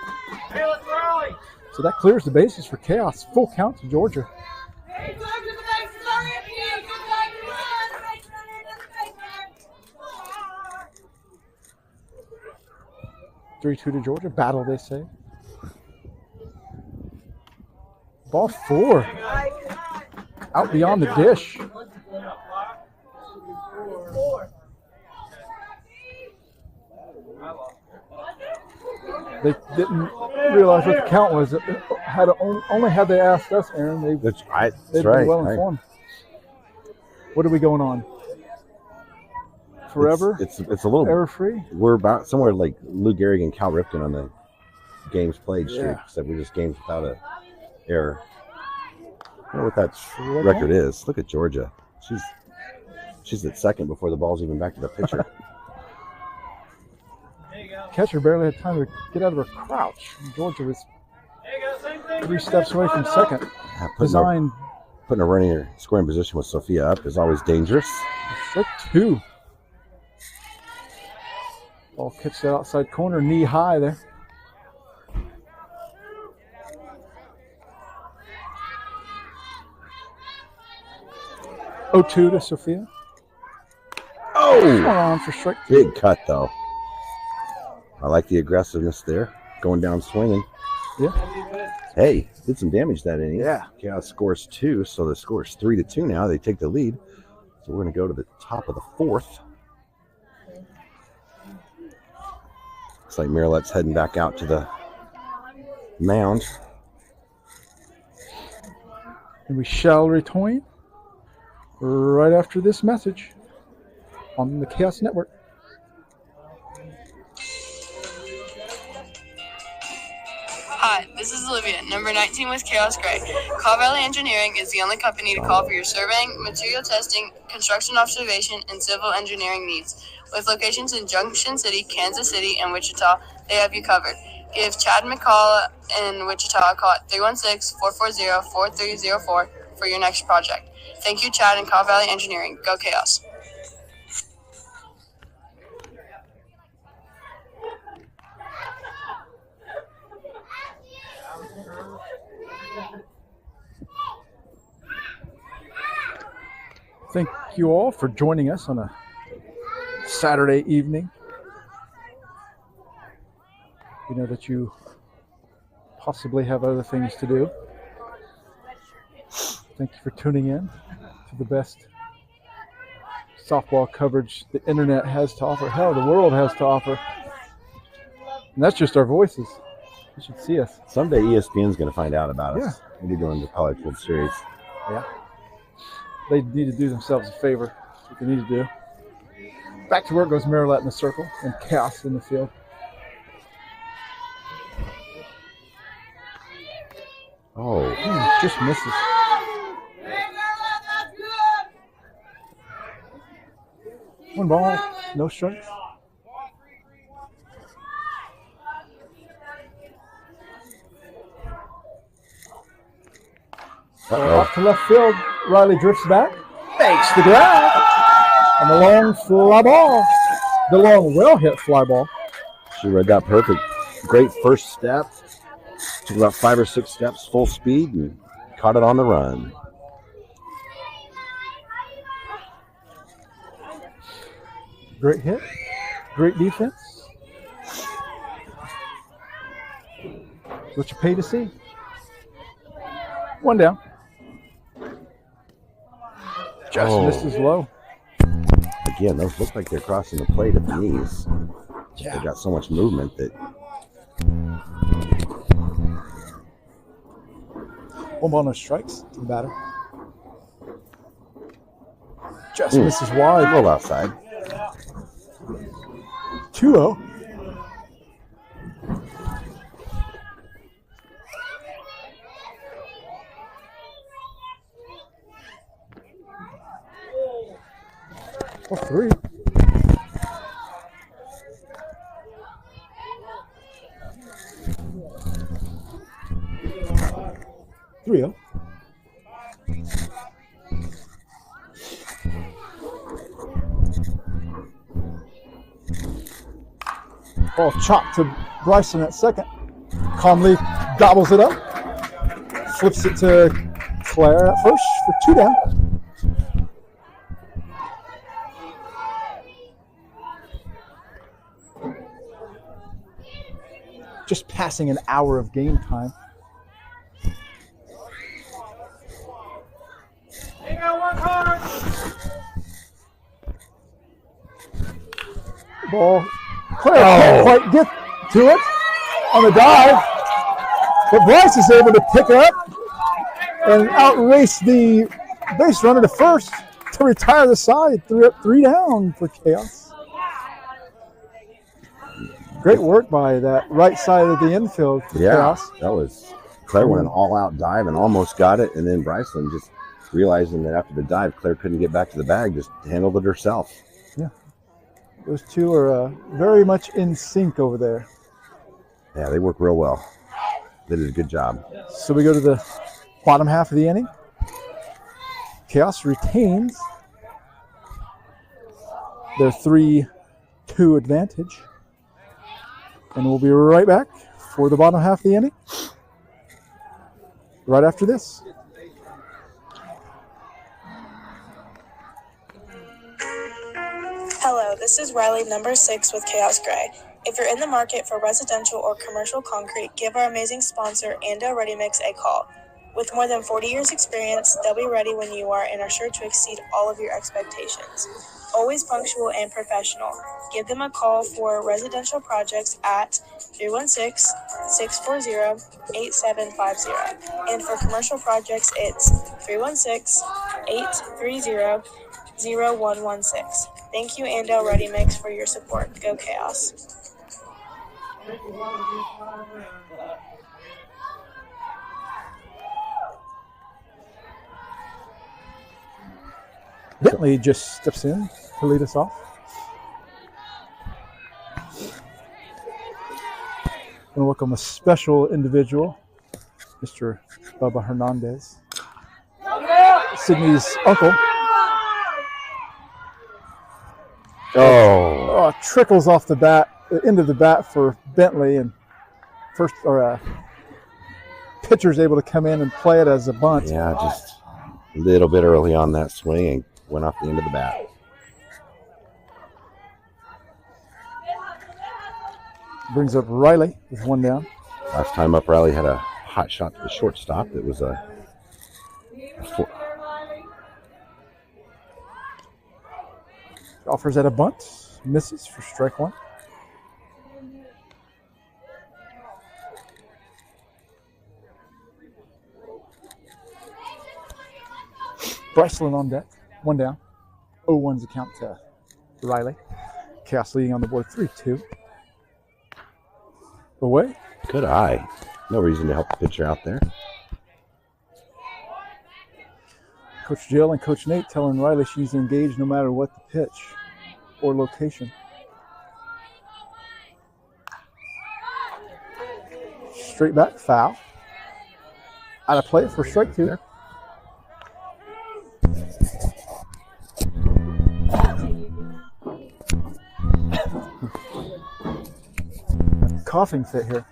Hey, let's rally. So that clears the bases for Khaos. Full count to Georgia. Hey, Georgia, the bases are empty. Good luck, run. 3-2 to Georgia. Battle, they say. Ball 4. Out beyond the dish. They didn't realize what the count was. Only had they asked us, Aaron, they'd That's right. been well informed. What are we going on? Forever? It's a little error free. We're about somewhere like Lou Gehrig and Cal Ripken on the games played streak, except we're just games without an error. I don't know what that record is. Look at Georgia. She's at second before the ball's even back to the pitcher. Catcher barely had time to get out of her crouch. Georgia was 3 steps away from second. Putting a running scoring position with Sophia up is always dangerous. Strike 2. Ball kicks that outside corner, knee high there. 0-2 to Sophia. Oh, One on for strike 2. big cut though. I like the aggressiveness there, going down swinging. Yeah. Hey, did some damage that inning. Yeah. Chaos scores 2, so the score is 3-2 now. They take the lead. So we're going to go to the top of the 4th. Looks like Marilette's heading back out to the mound. And we shall return right after this message on the Chaos Network. Hi, this is Olivia, number 19 with Khaos Grey. Call Valley Engineering is the only company to call for your surveying, material testing, construction observation, and civil engineering needs. With locations in Junction City, Kansas City, and Wichita, they have you covered. Give Chad McCall in Wichita a call at 316-440-4304 for your next project. Thank you, Chad and Call Valley Engineering. Go Chaos. Thank you all for joining us on a Saturday evening. We know that you possibly have other things to do. Thank you for tuning in to the best softball coverage the internet has to offer. Hell, the world has to offer. And that's just our voices. You should see us. Someday ESPN's going to find out about us. Yeah. We'll be going to College World Series. Yeah. They need to do themselves a favor. That's what they need to do. Back to work goes Marilette in the circle and Khaos in the field. Oh, Just misses. One ball, no strikes. Off to left field, Riley drifts back, makes the grab, and the long fly ball, the long well-hit fly ball. She read that perfect. Great first step. Took about 5 or 6 steps, full speed, and caught it on the run. Great hit, great defense. What you pay to see. One down. Just misses low. Again, those look like they're crossing the plate at the knees. Yeah. They got so much movement that One ball, no strikes to the batter. Just misses wide. a little outside. 2-0. Oh, 3. Three. Ball chopped to Bryson at second. Calmly gobbles it up. Flips it to Claire at first for 2 down. Just passing an hour of game time. Ball. Claire can't quite get to it on the dive, but Bryce is able to pick it up and outrace the base runner to first to retire the side. 3 down for Khaos. Great work by that right side of the infield for Khaos. That was Claire went an all-out dive and almost got it, and then Bryceland just realizing that after the dive, Claire couldn't get back to the bag, just handled it herself. Yeah, those two are very much in sync over there. Yeah, they work real well. They did a good job. So we go to the bottom half of the inning. Khaos retains their 3-2 advantage. And we'll be right back for the bottom half of the inning right after this. Hello, this is Riley, number 6 with Khaos Grey. If you're in the market for residential or commercial concrete, give our amazing sponsor, Ando Ready Mix, a call. With more than 40 years experience, they'll be ready when you are and are sure to exceed all of your expectations. Always punctual and professional. Give them a call for residential projects at 316-640-8750. And for commercial projects, it's 316-830-0116. Thank you, Ando Ready Mix, for your support. Go Chaos. Bentley just steps in to lead us off. And welcome a special individual, Mr. Bubba Hernandez, Sydney's uncle. Oh, Trickles off the bat, the end of the bat for Bentley, and pitcher's able to come in and play it as a bunt. yeah, just a little bit early on that swing and went off the end of the bat. Brings up Riley with one down. Last time up, Riley had a hot shot to the shortstop. It was a Offers at a bunt, misses for strike one. Bryceland on deck, one down. 0-1's account to Riley. Chaos leading on the board 3-2. Away. good eye. No reason to help the pitcher out there. Coach Jill and Coach Nate telling Riley she's engaged no matter what the pitch or location. Straight back, foul. Out of play for strike two. Coughing fit here.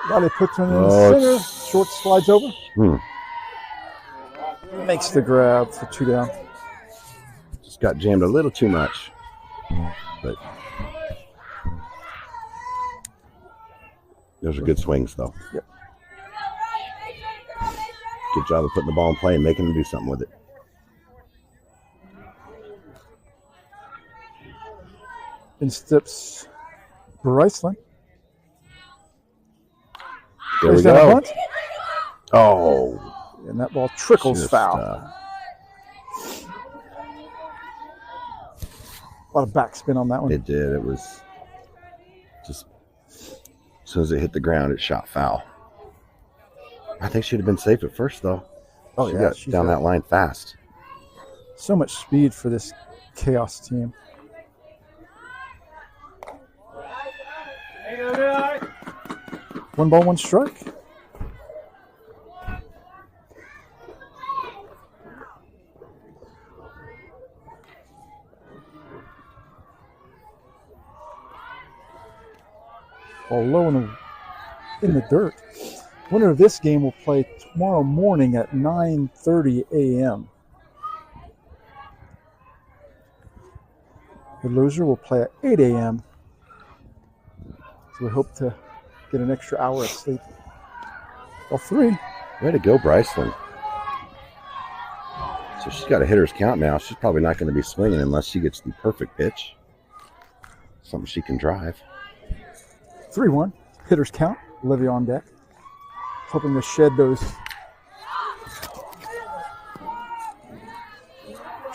Riley puts one in the center. Short slides over. Makes the grab for two down. Just got jammed a little too much. But those are good swings, though. Yep. Good job of putting the ball in play and making him do something with it. In steps Bryceland. There we go. Oh. And that ball trickles Just, foul. A lot of backspin on that one. It did. It was just as soon as it hit the ground, it shot foul. I think she'd have been safe at first, though. Oh, she yeah, got down that line fast. So much speed for this Chaos team. One ball, one strike. Ball low in the dirt. Winner of this game will play tomorrow morning at 9:30 a.m. The loser will play at 8 a.m. So we hope to get an extra hour of sleep. Ball three. Way to go, Bryceland. So she's got a hitter's count now. She's probably not going to be swinging unless she gets the perfect pitch. Something she can drive. 3-1. Hitter's count. Olivia on deck. Hoping to shed those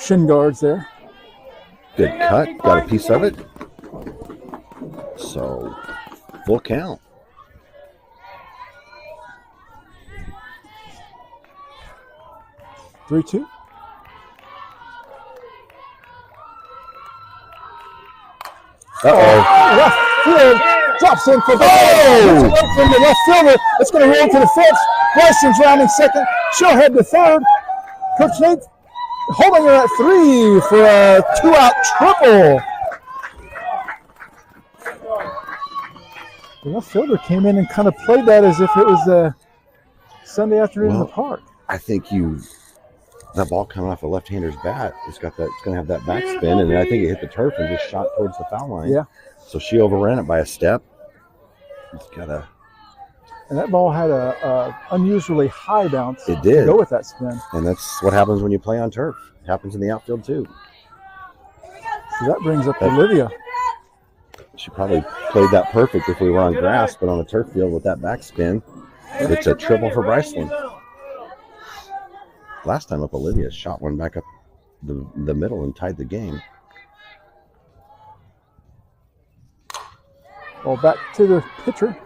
shin guards there. Good cut. Got a piece of it. So, full count. Three, two. Left field drops in for the from the left fielder. It's going to roll to the fence. Bryson's rounding second. She'll head to third. Coach Nate holding her at three for a two-out triple. The left fielder came in and kind of played that as if it was a Sunday afternoon in the park. I think you that ball coming off a left-hander's bat, it's going to have that backspin, and I think it hit the turf and just shot towards the foul line. Yeah. So she overran it by a step. And that ball had a unusually high bounce. It did. To go with that spin. And that's what happens when you play on turf. It happens in the outfield too. So that brings up Olivia. She probably played that perfect if we were on grass, but on a turf field with that backspin, it's a triple for Bryceland. Last time up, Olivia shot one back up the middle and tied the game. Well, back to the pitcher.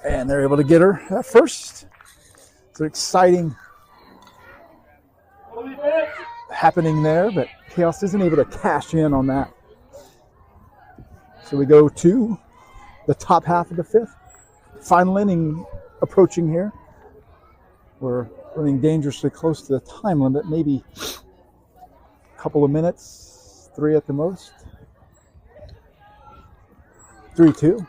And they're able to get her at first. It's an exciting happening there, but Khaos isn't able to cash in on that. So we go to the top half of the fifth. Final inning approaching here. We're running dangerously close to the time limit, maybe a couple of minutes, 3 at the most. 3-2.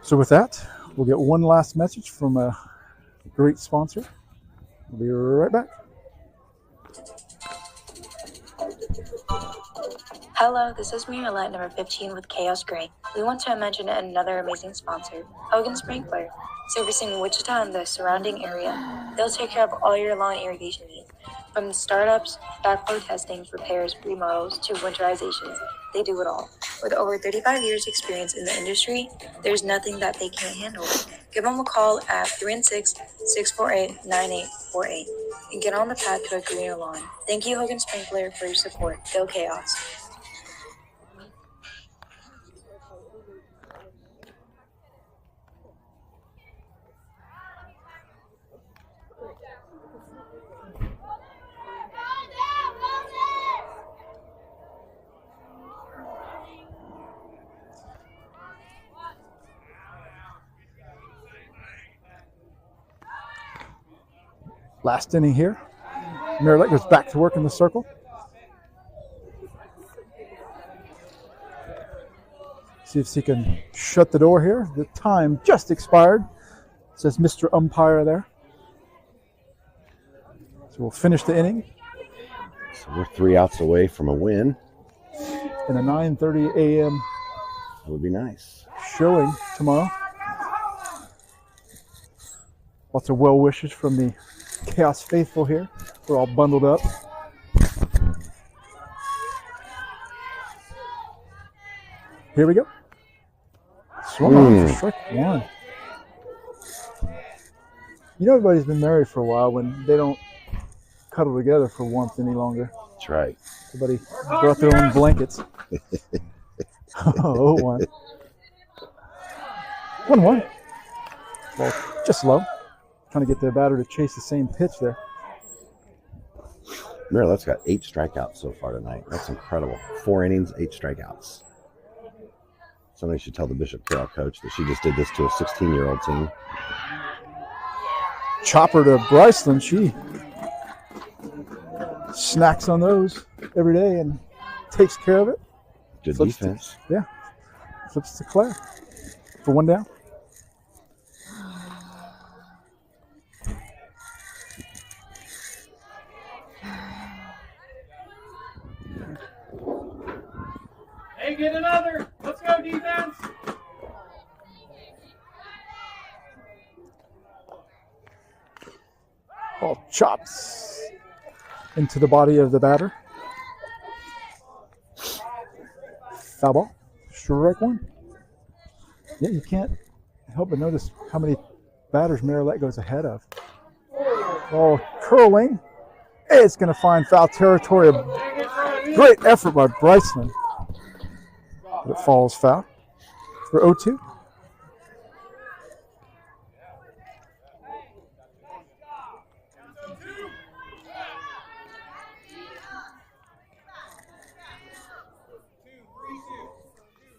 So with that, we'll get one last message from a great sponsor. We'll be right back. Hello, this is Miralette, number 15 with Khaos Grey. We want to mention another amazing sponsor, Hogan Sprinkler, servicing Wichita and the surrounding area. They'll take care of all your lawn irrigation needs, from startups, backflow testing, repairs, remodels, to winterizations. They do it all. With over 35 years experience in the industry, there's nothing that they can't handle. Give them a call at 316-648-9848 and get on the path to a greener lawn. Thank you, Hogan Sprinkler, for your support. Go Khaos. Last inning here. Miralette goes back to work in the circle. See if she can shut the door here. The time just expired. Says Mr. Umpire there. So we'll finish the inning. So we're 3 outs away from a win. In a 9:30 a.m. That would be nice. Showing tomorrow. Lots of well wishes from the Khaos faithful here. We're all bundled up. Here we go. Swung on for strike one. You know everybody's been married for a while when they don't cuddle together for warmth any longer. That's right. Everybody brought their own blankets. 0-1. 1-1. Ball just low. Trying to get their batter to chase the same pitch there. Miralette's got 8 strikeouts so far tonight. That's incredible. 4 innings, 8 strikeouts. Somebody should tell the Bishop Carroll coach that she just did this to a 16-year-old team. Chopper to Bryceland. She snacks on those every day and takes care of it. Good defense. Flips to Claire for 1 down. Hey, get another. Let's go, defense. Ball chops into the body of the batter. Foul ball. Strike one. Yeah, you can't help but notice how many batters Miralette goes ahead of. Ball curling. It's going to find foul territory. Great effort by Bryceland. But it falls foul for 0-2.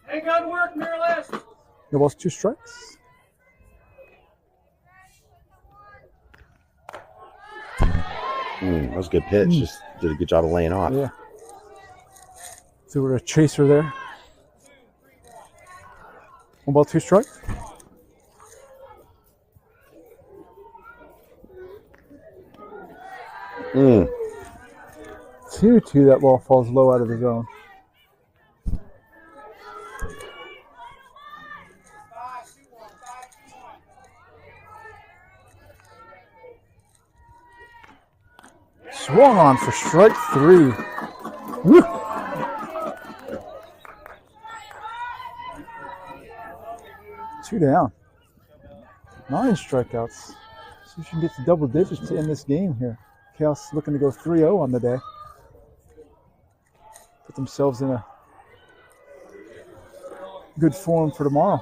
Hey, good work, Miralette. No balls, 2 strikes. That was a good pitch. Just did a good job of laying off. Yeah. So we're a chaser there. 1 ball, 2 strikes. Mm. 2-2. That ball falls low out of the zone. Swung on for strike 3. Woo. Two down. 9 strikeouts. So she can get to double digits to end this game here. Khaos looking to go 3-0 on the day. Put themselves in a good form for tomorrow.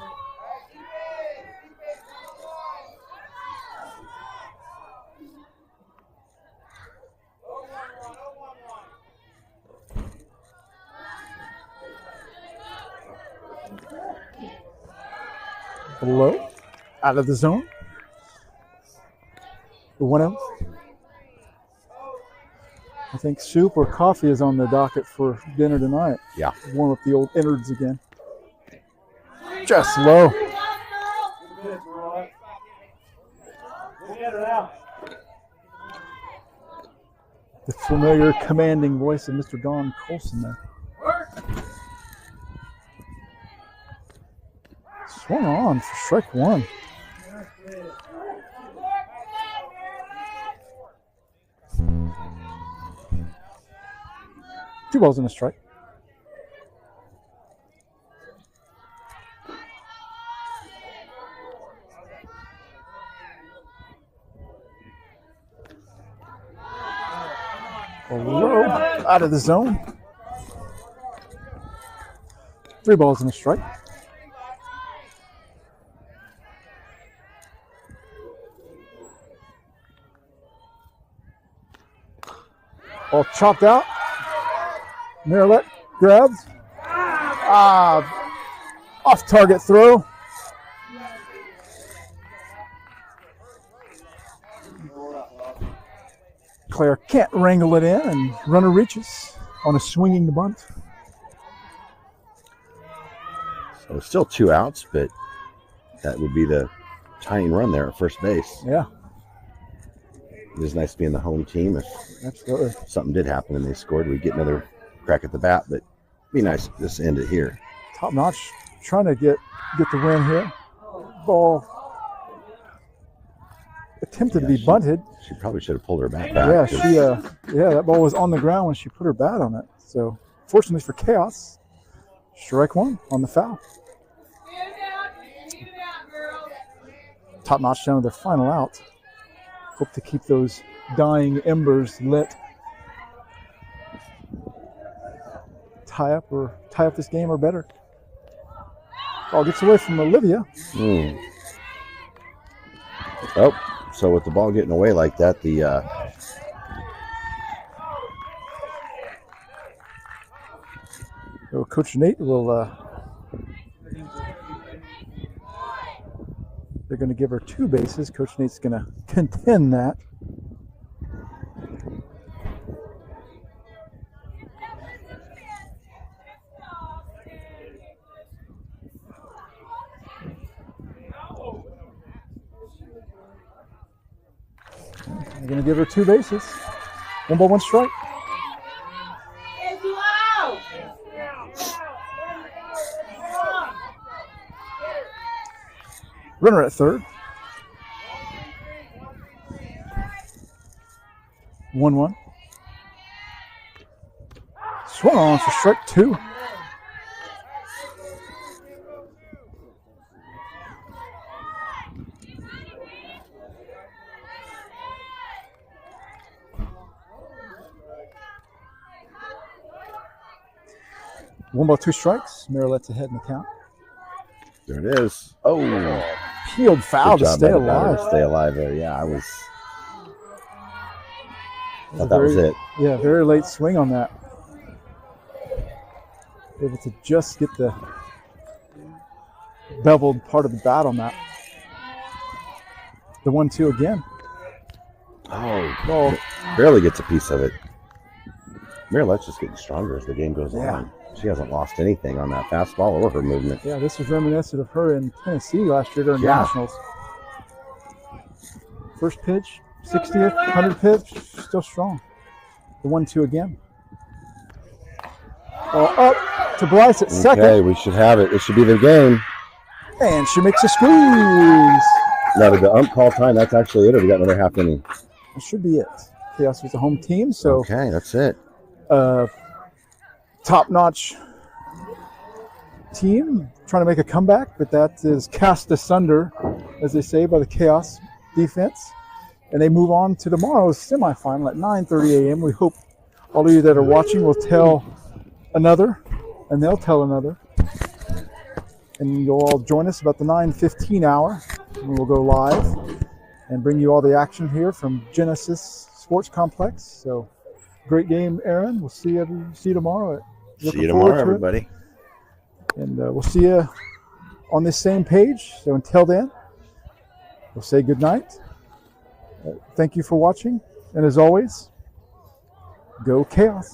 Below, out of the zone. The 1-0. I think soup or coffee is on the docket for dinner tonight. Yeah. Warm up the old innards again. Just low. The familiar commanding voice of Mr. Don Colson there. Swung on for strike 1. Two balls and a strike. Low, out of the zone. 3 balls and a strike. All chopped out. Miralette grabs. Off target throw. Claire can't wrangle it in, and runner reaches on a swinging bunt. So it's still 2 outs, but that would be the tying run there at first base. Yeah. It is nice to be in the home team. If Absolutely. something did happen and they scored, we'd get another crack at the bat, but it'd be nice to just end it here. Top notch, trying to get the win here. Ball attempted to be bunted. She probably should have pulled her bat Yeah, back. that ball was on the ground when she put her bat on it. So fortunately for Khaos, strike 1 on the foul. Top notch down to their final out. Hope to keep those dying embers lit. Tie up this game or better. Ball gets away from Olivia. Oh, so with the ball getting away like that, the Coach Nate will. They're going to give her 2 bases. Coach Nate's going to contend that. They're going to give her 2 bases. 1 ball, 1 strike. Runner at third. 1-1. Swung on for strike 2. One ball, 2 strikes. Miralette's ahead in the count. there it is. Oh, Peeled foul to stay alive. Stay alive there. Yeah, thought that was it. Yeah, very late swing on that. Able to just get the beveled part of the bat on that. The 1-2 again. Oh, barely gets a piece of it. Miralette's just getting stronger as the game goes on. She hasn't lost anything on that fastball or her movement. Yeah, this was reminiscent of her in Tennessee last year during Yeah. Nationals. First pitch, 60th, 100 pitch, still strong. The 1-2 again. Ball up to Bryce at second. Okay, we should have it. It should be the game. And she makes a squeeze. Now, did the ump call time? That's actually it, or we got another half inning? That should be it. Chaos was the home team, so Okay, that's it. top-notch team trying to make a comeback, but that is cast asunder, as they say, by the Chaos defense. And they move on to tomorrow's semifinal at 9:30 a.m. We hope all of you that are watching will tell another, and they'll tell another. And you'll all join us about the 9:15 hour, and we'll go live and bring you all the action here from Genesis Sports Complex. So, great game, Aaron. We'll see you tomorrow. See you tomorrow, everybody. And we'll see you on this same page. So until then, we'll say good night. Thank you for watching. And as always, go Chaos.